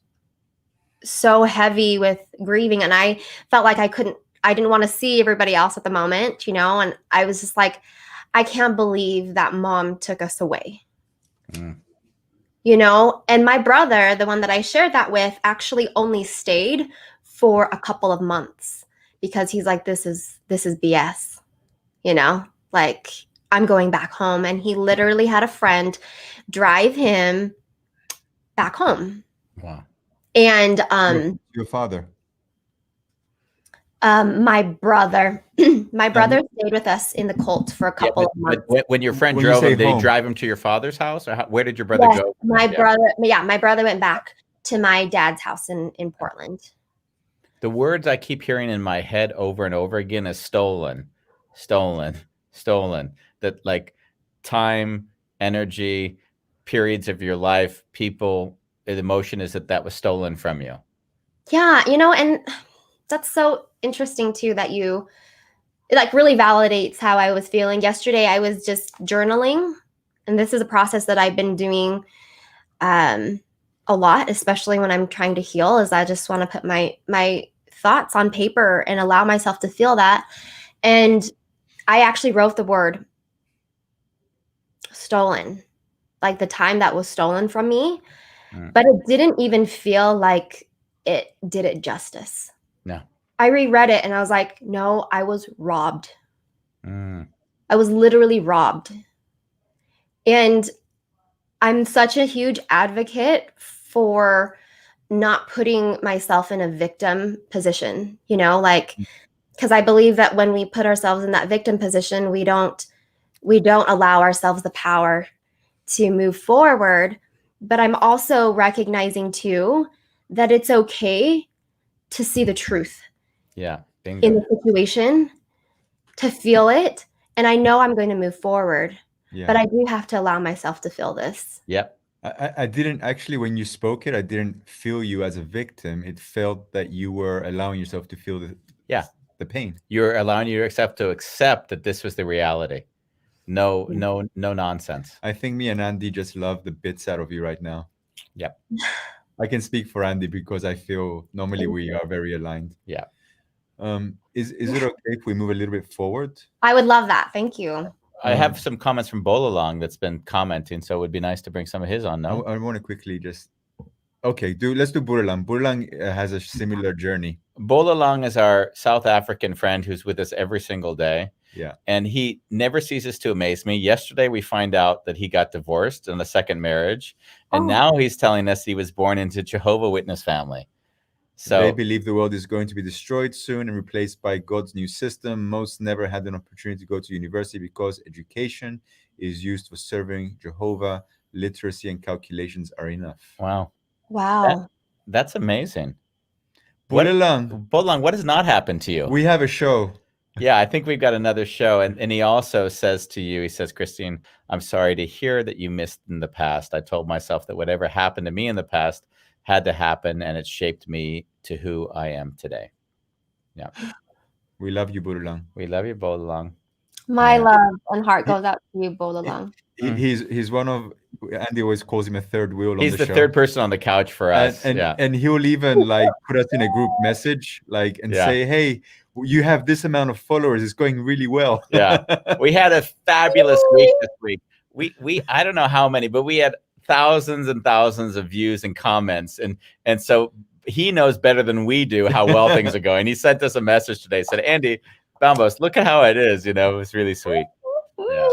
so heavy with grieving, and I felt like I didn't want to see everybody else at the moment, and I was just like, I can't believe that mom took us away. And my brother, the one that I shared that with, actually only stayed for a couple of months because he's like, this is BS, like, I'm going back home. And he literally had a friend drive him back home. Wow. And your father? My brother stayed with us in the cult for a couple of months. But when your friend drove him, did he drive him to your father's house, or where did your brother go? My brother went back to my dad's house in Portland. The words I keep hearing in my head over and over again is stolen, stolen, stolen. That, like, time, energy, periods of your life, people, the emotion is that was stolen from you. Yeah, and that's so interesting too, that it like really validates how I was feeling. Yesterday I was just journaling, and this is a process that I've been doing a lot, especially when I'm trying to heal, is I just want to put my thoughts on paper and allow myself to feel that. And I actually wrote the word stolen, like the time that was stolen from me, but it didn't even feel like it did it justice. No. I reread it and I was like, no, I was robbed. I was literally robbed. And I'm such a huge advocate for not putting myself in a victim position, like, because I believe that when we put ourselves in that victim position, we don't allow ourselves the power to move forward. But I'm also recognizing too that it's okay to see the truth. Yeah. In the situation, to feel it. And I know I'm going to move forward, but I do have to allow myself to feel this. Yep. I didn't actually, when you spoke it, I didn't feel you as a victim. It felt that you were allowing yourself to feel the pain. You're allowing yourself to accept that this was the reality. No nonsense. I think me and Andy just love the bits out of you right now. Yep. I can speak for Andy because I feel normally we are very aligned. Yeah. Is it okay if we move a little bit forward? I would love that. Thank you. I have some comments from Bolalong that's been commenting, so it would be nice to bring some of his on. No, I want to quickly just. Okay, let's do Burlang. Burlang has a similar journey. Bolalong is our South African friend who's with us every single day. Yeah. And he never ceases to amaze me. Yesterday, we find out that he got divorced in a second marriage. And now he's telling us he was born into Jehovah's Witness family. So they believe the world is going to be destroyed soon and replaced by God's new system. Most never had an opportunity to go to university because education is used for serving Jehovah. Literacy and calculations are enough. Wow. Wow. That's amazing. Bolalong, what has not happened to you? We have a show. Yeah, I think we've got another show. And he also says to you, he says, Christine, I'm sorry to hear that you missed in the past. I told myself that whatever happened to me in the past had to happen, and it shaped me to who I am today. Yeah. We love you, Bolalong. We love you, Bolalong. My love and heart goes out to you, Bolalong. He's one of, Andy always calls him a third wheel on the show. He's the third person on the couch for us. And he'll even like put us in a group message, like, and say, hey, you have this amount of followers. It's going really well. Yeah. We had a fabulous week this week. We I don't know how many, but we had thousands and thousands of views and comments. And so he knows better than we do how well things are going. He sent us a message today, said, Andy Bambos, look at how it is. You know, it was really sweet. Yeah.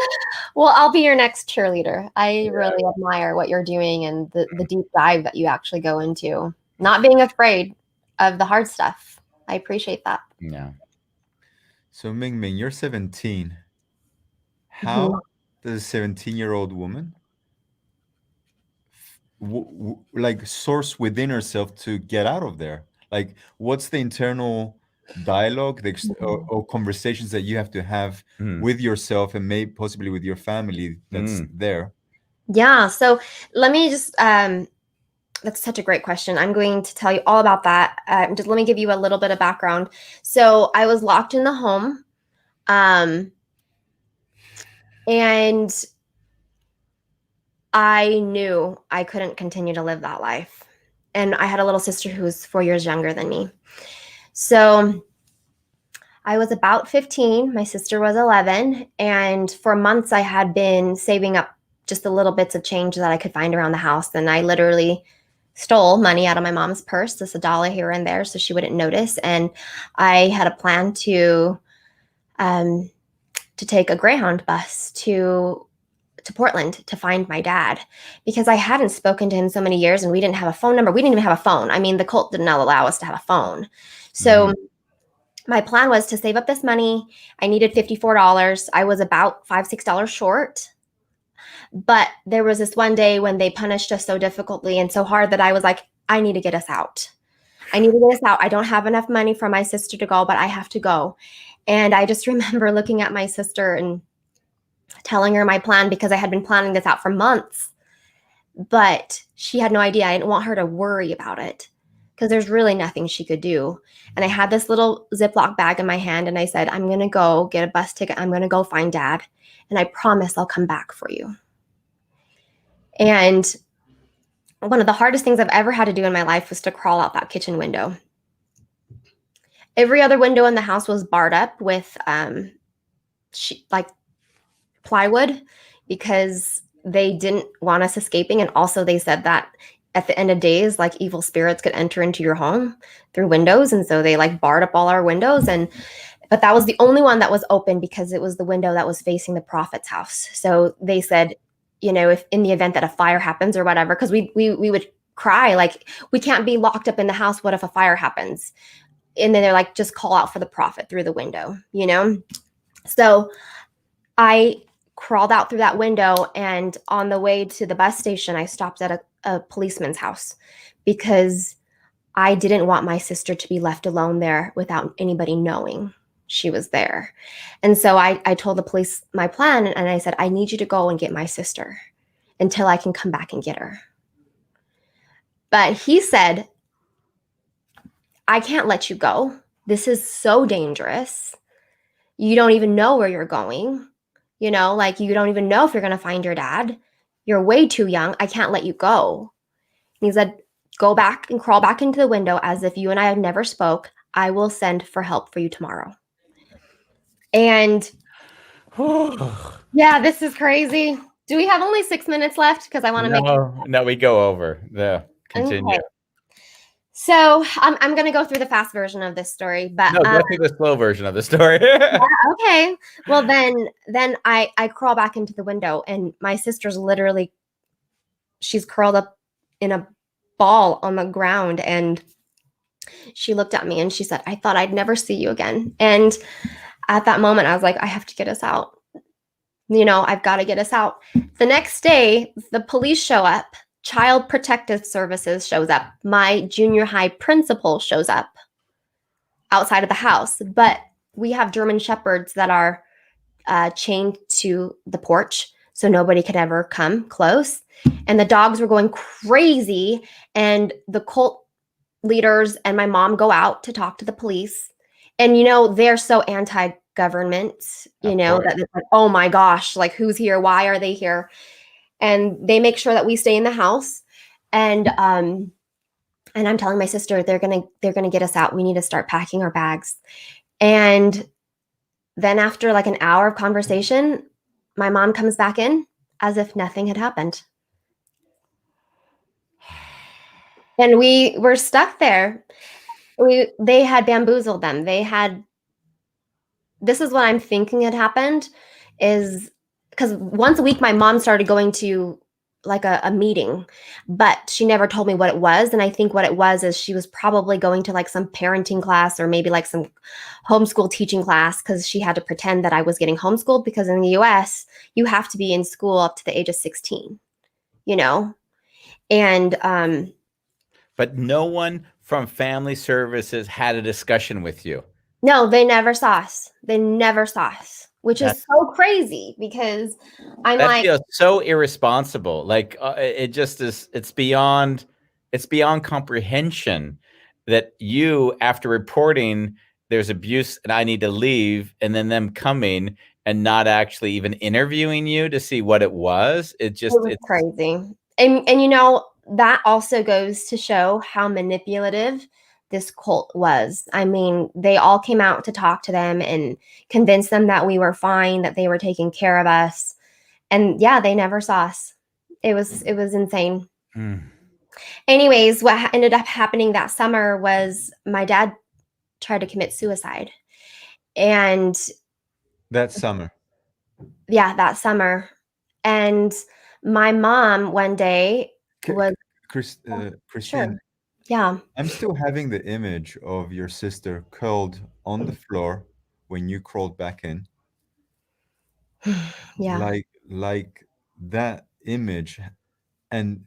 Well, I'll be your next cheerleader. I really admire what you're doing and the deep dive that you actually go into. Not being afraid of the hard stuff. I appreciate that. Yeah. So Minh Minh, you're 17. How does a 17-year-old woman like source within herself to get out of there? Like, what's the internal dialogue or conversations that you have to have with yourself and maybe possibly with your family that's there? Yeah. So let me just, that's such a great question. I'm going to tell you all about that. Just let me give you a little bit of background. So I was locked in the home, and I knew I couldn't continue to live that life. And I had a little sister who was 4 years younger than me. So I was about 15. My sister was 11. And for months, I had been saving up just the little bits of change that I could find around the house. And I literally stole money out of my mom's purse, just $1 here and there, so she wouldn't notice. And I had a plan to take a Greyhound bus to Portland to find my dad, because I hadn't spoken to him so many years and we didn't have a phone number. We didn't even have a phone. I mean, the cult did not allow us to have a phone. So my plan was to save up this money. I needed $54. I was about $5, $6 short. But there was this one day when they punished us so difficultly and so hard that I was like, I need to get us out. I need to get us out. I don't have enough money for my sister to go, but I have to go. And I just remember looking at my sister and telling her my plan, because I had been planning this out for months. But she had no idea. I didn't want her to worry about it, because there's really nothing she could do. And I had this little Ziploc bag in my hand, and I said, I'm going to go get a bus ticket. I'm going to go find Dad. And I promise I'll come back for you. And one of the hardest things I've ever had to do in my life was to crawl out that kitchen window. Every other window in the house was barred up with like plywood, because they didn't want us escaping. And also they said that at the end of days, like evil spirits could enter into your home through windows. And so they like barred up all our windows. But that was the only one that was open, because it was the window that was facing the prophet's house. So they said, you know, if in the event that a fire happens or whatever, because we would cry, like, we can't be locked up in the house. What if a fire happens? And then they're like, just call out for the prophet through the window, you know? So I crawled out through that window, and on the way to the bus station, I stopped at a policeman's house, because I didn't want my sister to be left alone there without anybody knowing she was there. And so I told the police my plan, and I said, I need you to go and get my sister until I can come back and get her. But he said, I can't let you go. This is so dangerous. You don't even know where you're going. You know, like, you don't even know if you're going to find your dad. You're way too young. I can't let you go. And he said, go back and crawl back into the window as if you and I have never spoke. I will send for help for you tomorrow. And yeah, this is crazy. Do we have only 6 minutes left? Because I want to make No, we go over. Continue. Okay. So I'm going to go through the fast version of this story, but No, go through the slow version of the story. okay. Well, then I crawl back into the window, and my sister's literally, she's curled up in a ball on the ground, and she looked at me and she said, "I thought I'd never see you again." And at that moment, I was like, I have to get us out. I've got to get us out. The next day, the police show up. Child Protective Services shows up. My junior high principal shows up outside of the house. But we have German Shepherds that are chained to the porch, so nobody could ever come close. And the dogs were going crazy. And the cult leaders and my mom go out to talk to the police. And, they're so anti-government, that it's like, oh my gosh, like, who's here? Why are they here? And they make sure that we stay in the house. And I'm telling my sister, they're gonna get us out. We need to start packing our bags. And then after like an hour of conversation, my mom comes back in as if nothing had happened. And we were stuck there. They had bamboozled them. This is what I'm thinking had happened, is because once a week my mom started going to like a meeting, but she never told me what it was. And I think what it was is she was probably going to like some parenting class or maybe like some homeschool teaching class, because she had to pretend that I was getting homeschooled, because in the US you have to be in school up to the age of 16, and but no one from family services had a discussion with you. No, they never saw us. Which is so crazy, because I'm that like, feels so irresponsible. Like it just is. It's beyond comprehension that you, after reporting there's abuse and I need to leave, and then them coming and not actually even interviewing you to see what it was. It's crazy. And that also goes to show how manipulative this cult was. I mean, they all came out to talk to them and convince them that we were fine, that they were taking care of us. And yeah, they never saw us. It was insane. Anyways, what ended up happening that summer was my dad tried to commit suicide. And that summer. Yeah, that summer. And my mom one day was Christine. Sure. Yeah. I'm still having the image of your sister curled on the floor when you crawled back in. Yeah. Like that image. And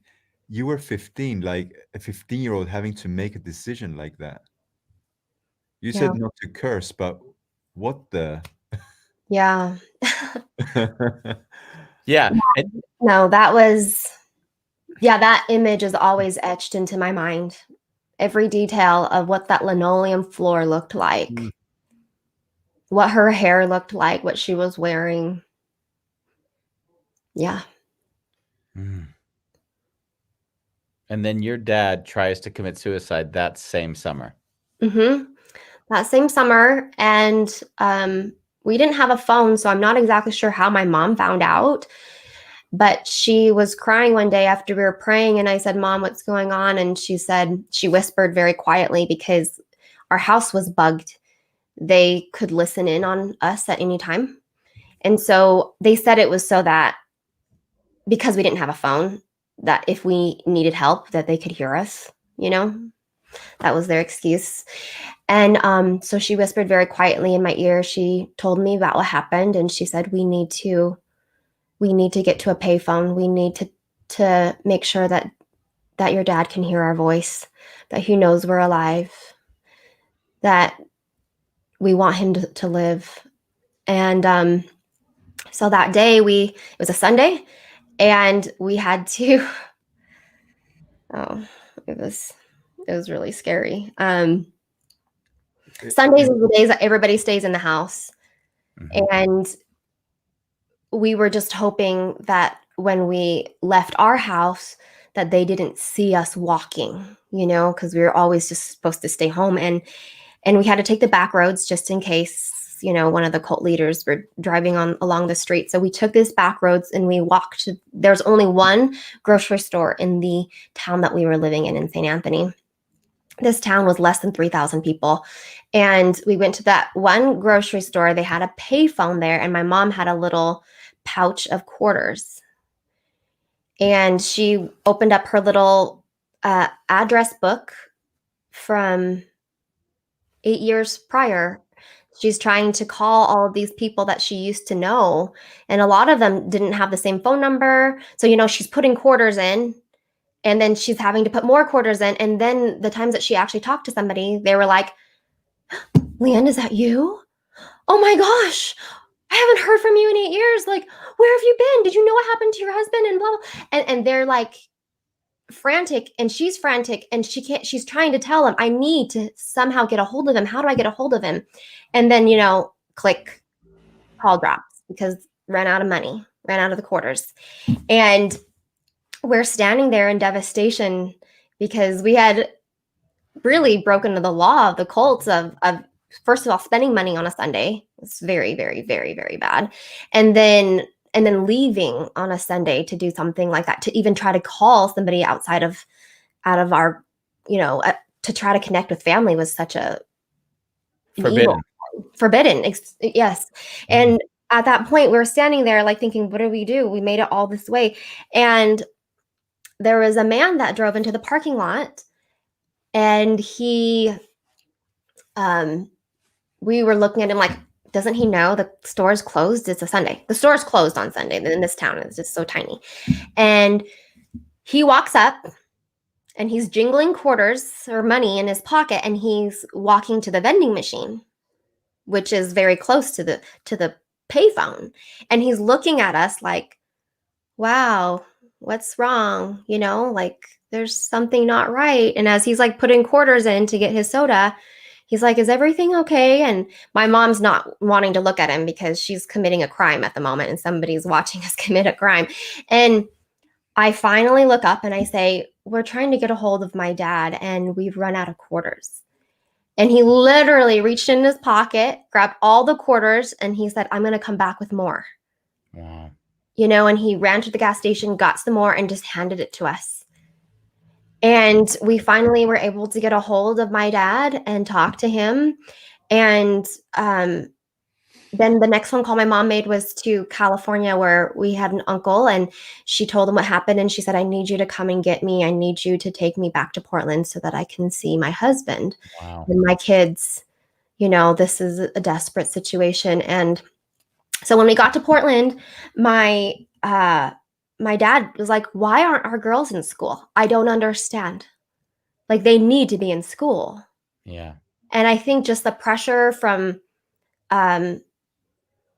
you were 15, like a 15-year-old having to make a decision like that. You said not to curse, but what the? Yeah. Yeah. No, that image is always etched into my mind. Every detail of what that linoleum floor looked like, what her hair looked like, what she was wearing. Yeah. And then your dad tries to commit suicide that same summer. That same summer. And we didn't have a phone, so I'm not exactly sure how my mom found out. But she was crying one day after we were praying, and I said, "Mom, what's going on?" And she whispered very quietly, because our house was bugged. They could listen in on us at any time. And so they said it was so that because we didn't have a phone, that if we needed help, that they could hear us, that was their excuse. And so she whispered very quietly in my ear. She told me about what happened, and she said, we need to get to a payphone. We need to make sure that your dad can hear our voice, that he knows we're alive, that we want him to live. And so that day it was a Sunday, and we had to, it was really scary. Sundays are the days that everybody stays in the house. And we were just hoping that when we left our house, that they didn't see us walking, because we were always just supposed to stay home. And And we had to take the back roads just in case, one of the cult leaders were driving along the street. So we took these back roads and we walked there's only one grocery store in the town that we were living in St. Anthony. This town was less than 3,000 people. And we went to that one grocery store. They had a payphone there, and my mom had a little pouch of quarters. And she opened up her little address book from 8 years prior. She's trying to call all of these people that she used to know. And a lot of them didn't have the same phone number. So, she's putting quarters in, and then she's having to put more quarters in. And then the times that she actually talked to somebody, they were like, Leanne, is that you? Oh my gosh, I haven't heard from you in 8 years. Like, where have you been? Did you know what happened to your husband? And blah, blah. And they're like frantic, and she's frantic, and she's trying to tell him, I need to somehow get a hold of him. How do I get a hold of him? And then, click, call drops because ran out of money, ran out of the quarters. And we're standing there in devastation because we had really broken the law of the cults of first of all, spending money on a Sunday. It's very, very, very, very bad. And then leaving on a Sunday to do something like that, to even try to call somebody out of our, to try to connect with family was such a forbidden. Yes. And at that point, we were standing there like thinking, what do? We made it all this way. And there was a man that drove into the parking lot, and he, we were looking at him like, doesn't he know the store is closed? It's a Sunday. The store is closed on Sunday in this town. It's just so tiny. And he walks up, and he's jingling quarters or money in his pocket, and he's walking to the vending machine, which is very close to the payphone. And he's looking at us like, wow, what's wrong? Like there's something not right. And as he's like putting quarters in to get his soda, he's like, is everything okay? And my mom's not wanting to look at him because she's committing a crime at the moment, and somebody's watching us commit a crime. And I finally look up and I say, we're trying to get a hold of my dad, and we've run out of quarters. And he literally reached in his pocket, grabbed all the quarters, and he said, I'm going to come back with more. Wow. And he ran to the gas station, got some more, and just handed it to us. And we finally were able to get a hold of my dad and talk to him. And then the next phone call my mom made was to California, where we had an uncle, and she told him what happened. And she said, I need you to come and get me. I need you to take me back to Portland so that I can see my husband and my kids. This is a desperate situation. And so when we got to Portland, my dad was like, why aren't our girls in school? I don't understand. Like, they need to be in school. Yeah. And I think just the pressure from,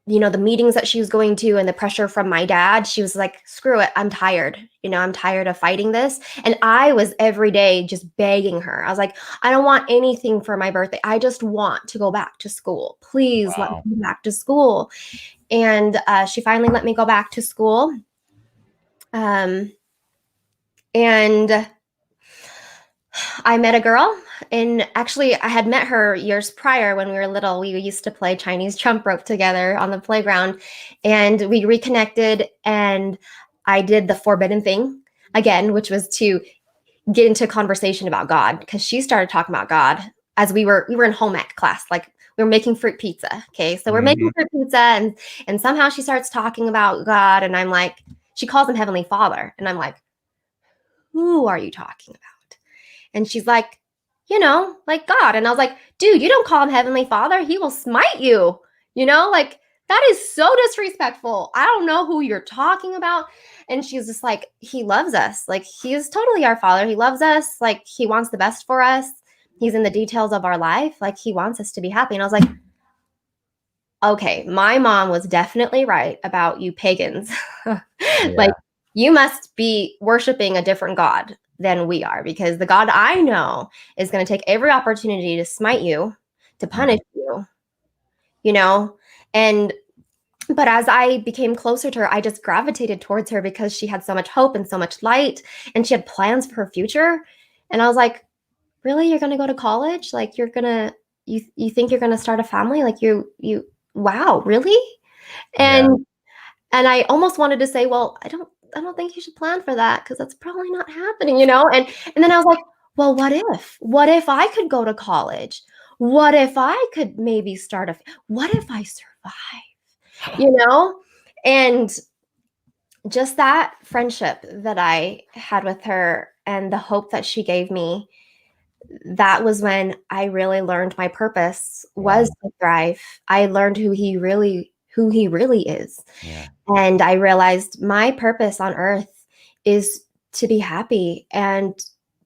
the meetings that she was going to, and the pressure from my dad, she was like, screw it. I'm tired. I'm tired of fighting this. And I was every day just begging her. I was like, I don't want anything for my birthday. I just want to go back to school. Please let me go back to school. And she finally let me go back to school. And I met a girl, and actually I had met her years prior when we were little. We used to play Chinese jump rope together on the playground, and we reconnected, and I did the forbidden thing again, which was to get into a conversation about God, because she started talking about God as we were in home ec class. Like, we were making fruit pizza. Okay. So we're making fruit pizza, and somehow she starts talking about God, and I'm like, she calls him Heavenly Father. And I'm like, who are you talking about? And she's like, like God. And I was like, dude, you don't call him Heavenly Father. He will smite you. Like, that is so disrespectful. I don't know who you're talking about. And she's just like, he loves us. Like, he is totally our Father. He loves us. Like, he wants the best for us. He's in the details of our life. Like, he wants us to be happy. And I was like, okay, my mom was definitely right about you pagans. Like, you must be worshiping a different God than we are, because the God I know is going to take every opportunity to smite you, to punish you, but as I became closer to her, I just gravitated towards her because she had so much hope and so much light, and she had plans for her future. And I was like, really? You're going to go to college? Like, you're going to you think you're going to start a family? Like wow, really? And I almost wanted to say, well, I don't think you should plan for that because that's probably not happening, you know? And then I was like, well, what if? What if I could go to college? What if I could maybe what if I survive? You know? And just that friendship that I had with her and the hope that she gave me, that was when I really learned my purpose was to thrive. I learned who he really is. Yeah. And I realized my purpose on earth is to be happy and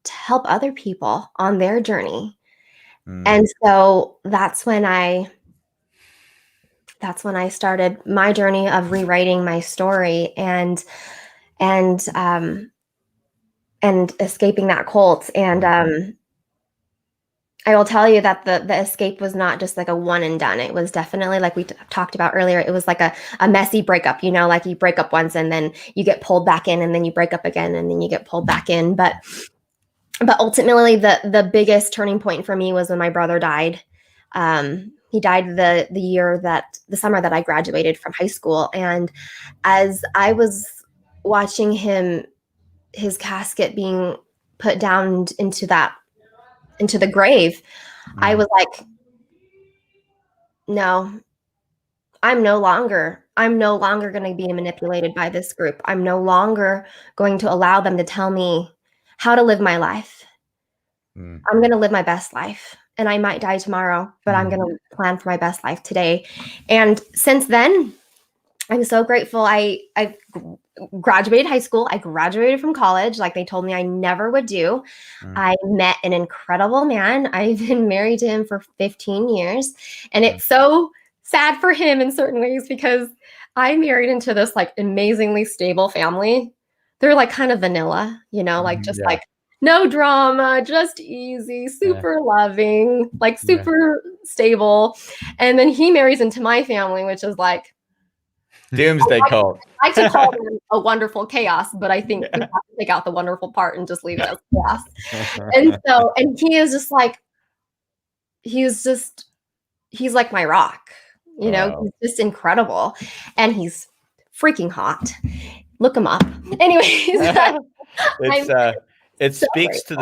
to help other people on their journey. And so that's when I started my journey of rewriting my story and escaping that cult. And I will tell you that the escape was not just like a one and done. It was definitely, like we talked about earlier, it was like a messy breakup, you know, like you break up once and then you get pulled back in, and then you break up again and then you get pulled back in. But ultimately the biggest turning point for me was when my brother died. He died the summer that I graduated from high school. And as I was watching his casket being put down into the grave, I was like, no, I'm no longer going to be manipulated by this group. I'm no longer going to allow them to tell me how to live my life. I'm going to live my best life, and I might die tomorrow, but I'm going to plan for my best life today. And since then, I'm so grateful. I graduated high school. I graduated from college like they told me I never would do. I met an incredible man. I've been married to him for 15 years. And it's so sad for him in certain ways because I married into this like amazingly stable family. They're like kind of vanilla, you know, like just like no drama, just easy, super loving, like super stable. And then he marries into my family, which is like doomsday cult. I like to call them a wonderful chaos, but I think we have to take out the wonderful part and just leave it as chaos. And he is just like, he's like my rock, you know, he's just incredible. And he's freaking hot. Look him up. Anyways. It speaks to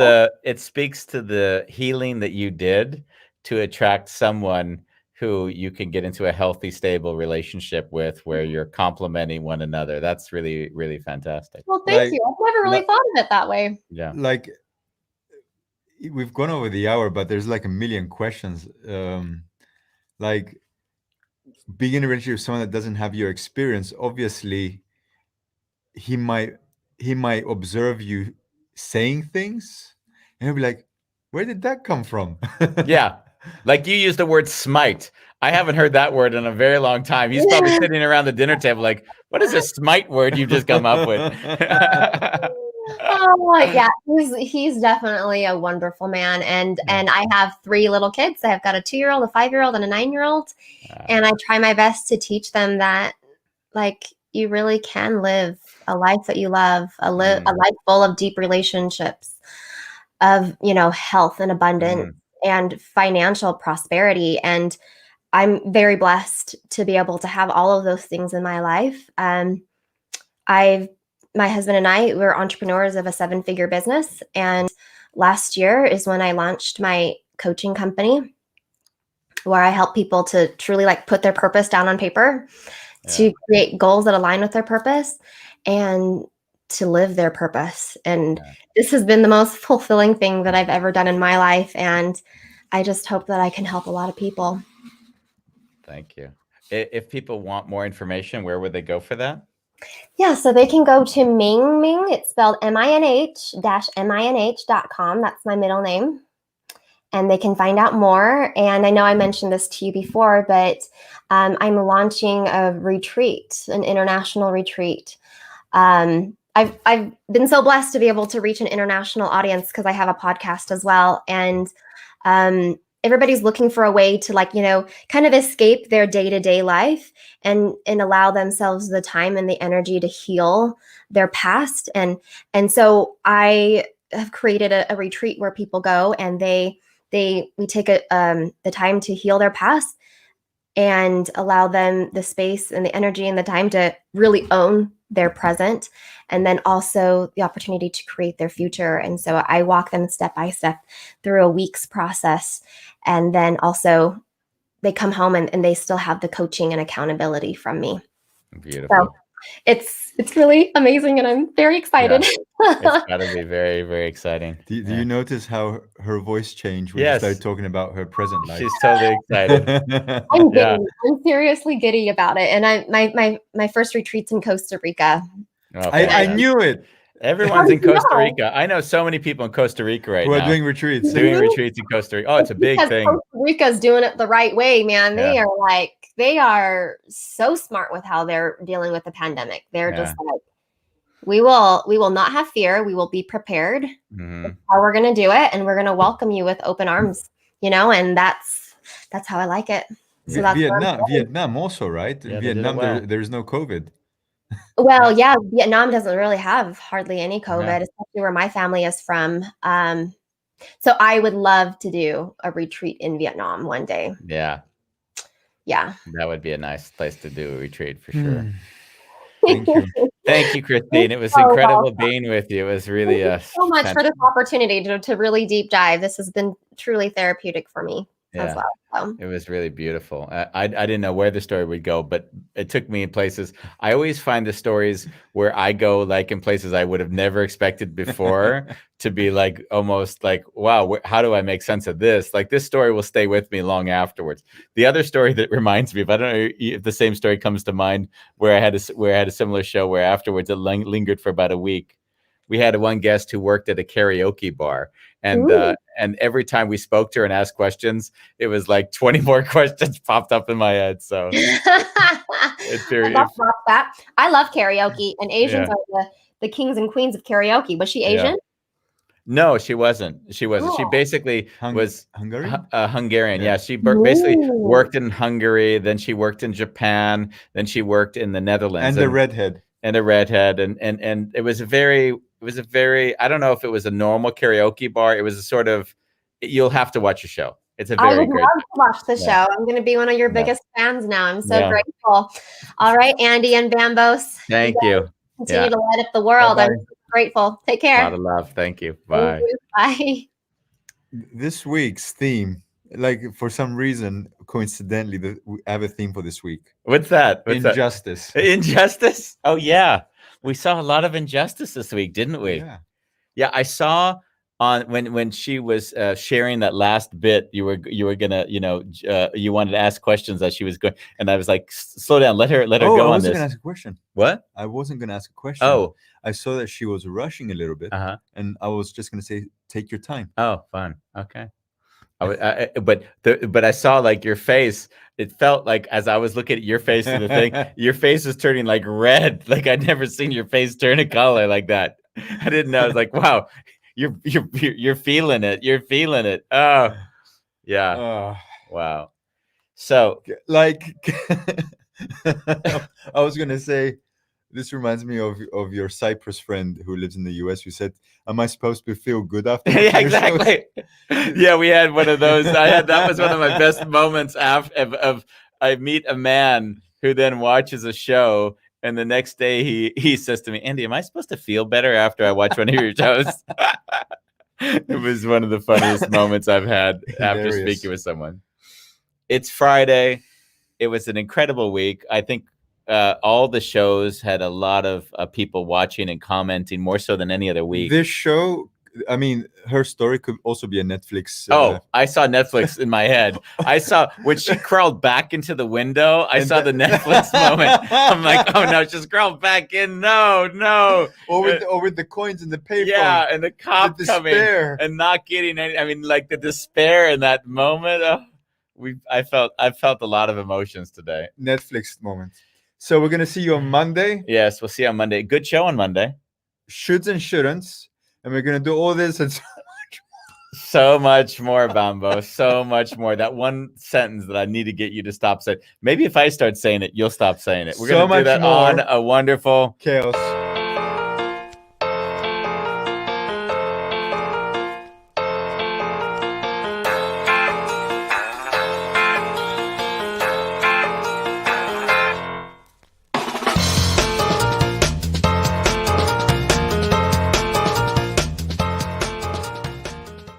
the healing that you did to attract someone who you can get into a healthy, stable relationship with, where you're complementing one another. That's really, really fantastic. Well, thank you. I've never really thought of it that way. Yeah. Like, we've gone over the hour, but there's like a million questions. Like, being in a relationship with someone that doesn't have your experience, obviously, he might observe you saying things, and he'll be like, "Where did that come from?" Yeah. Like you used the word smite. I haven't heard that word in a very long time. He's probably sitting around the dinner table like, what is this smite word you've just come up with? Oh, yeah. He's definitely a wonderful man. And I have 3 little kids. I've got a 2-year-old, a 5-year-old, and a 9-year-old. And I try my best to teach them that, like, you really can live a life that you love, a life full of deep relationships, of, you know, health and abundance and financial prosperity. And I'm very blessed to be able to have all of those things in my life. My husband and I, we're entrepreneurs of a 7-figure business. And last year is when I launched my coaching company, where I help people to truly like put their purpose down on paper, to create goals that align with their purpose, and to live their purpose. And this has been the most fulfilling thing that I've ever done in my life. And I just hope that I can help a lot of people. Thank you. If people want more information, where would they go for that? Yeah, so they can go to Minh Minh. It's spelled MINH-MINH.com. That's my middle name. And they can find out more. And I know I mentioned this to you before, but I'm launching a retreat, an international retreat. I've been so blessed to be able to reach an international audience because I have a podcast as well. And everybody's looking for a way to, like, you know, kind of escape their day-to-day life and allow themselves the time and the energy to heal their past. And so I have created a retreat where people go and they we take the time to heal their past and allow them the space and the energy and the time to really own their present, and then also the opportunity to create their future. And so I walk them step by step through a week's process. And then also they come home and they still have the coaching and accountability from me. Beautiful. So it's really amazing, and I'm very excited. Yeah. It's got to be very, very exciting. Do you notice how her voice changed when Yes. she started talking about her present life? She's totally excited. I'm giddy. I'm seriously giddy about it. And my first retreat's in Costa Rica. Oh, I knew it. Everyone's in Costa Rica. I know so many people in Costa Rica right Who now. are doing retreats. Doing retreats in Costa Rica. Oh, it's a big thing. Costa Rica's doing it the right way, man. They are so smart with how they're dealing with the pandemic. They're just like, we will not have fear. We will be prepared. That's how we're going to do it. And we're going to welcome you with open arms, and that's how I like it. So that's Vietnam also, right? Yeah, Vietnam, there's no COVID. Well, yeah, Vietnam doesn't really have hardly any COVID, Yeah. especially where my family is from. So I would love to do a retreat in Vietnam one day. Yeah. Yeah. That would be a nice place to do a retreat for sure. Thank you. Thank you, Christine. It was incredible being with you. It was really Thank you so much for this opportunity to really deep dive. This has been truly therapeutic for me as well. So. It was really beautiful. I didn't know where the story would go, but it took me in places. I always find the stories where I go like in places I would have never expected before to be like almost like, wow, how do I make sense of this? Like this story will stay with me long afterwards. The other story that reminds me of, I don't know if the same story comes to mind, where I had a similar show where afterwards it lingered for about a week. We had one guest who worked at a karaoke bar, and every time we spoke to her and asked questions, it was like 20 more questions popped up in my head. So I love karaoke, and Asians are the kings and queens of karaoke. Was she Asian? No, she wasn't. She wasn't. She basically was Hungarian. Hungarian. Yeah, she basically worked in Hungary. Then she worked in Japan. Then she worked in the Netherlands. And the redhead. And it was a very, I don't know if it was a normal karaoke bar. It was a sort of, you'll have to watch a show. It's a very great. I would love to watch the show. I'm going to be one of your biggest fans now. I'm so grateful. All right, Andy and Bambos. Thank you. Continue to light up the world. Bye-bye. I'm so grateful. Take care. A lot of love. Thank you. Bye. Thank you. Bye. This week's theme, like for some reason, coincidentally, we have a theme for this week. What's that? Injustice. Injustice? Oh, yeah. We saw a lot of injustice this week, didn't we? Yeah, I saw on when she was sharing that last bit, you were gonna, you wanted to ask questions as she was going, and I was like, slow down, let her go on this. I wasn't gonna ask a question. What? I wasn't gonna ask a question. Oh, I saw that she was rushing a little bit, and I was just gonna say, take your time. Oh, fun. Okay. But I saw like your face. It felt like as I was looking at your face and the thing, your face was turning like red. Like I'd never seen your face turn a color like that. I didn't know. I was like, wow, you're feeling it. You're feeling it. Oh, yeah. Wow. So like, I was gonna say, this reminds me of your Cyprus friend who lives in the US who said, am I supposed to feel good after? Yeah, exactly. Yeah, we had one of those. That was one of my best moments of I meet a man who then watches a show, and the next day he says to me, Andy, am I supposed to feel better after I watch one of your shows? It was one of the funniest moments I've had after speaking with someone. It's Friday. It was an incredible week. I think all the shows had a lot of people watching and commenting, more so than any other week. This show, I mean, her story could also be a Netflix. I saw Netflix in my head. I saw when she crawled back into the window. I saw the Netflix moment. I'm like, oh no, she's crawled back in. No. Or with the coins in the paper. Yeah, and the cop coming and not getting any. I mean, like the despair in that moment. I felt a lot of emotions today. Netflix moment. So we're gonna see you on Monday. Yes, we'll see you on Monday. Good show on Monday. Shoulds and shouldn'ts, and we're gonna do all this and so much more, Bambo. So much more. That one sentence that I need to get you to stop saying. Maybe if I start saying it, you'll stop saying it. We're gonna do that on a wonderful chaos.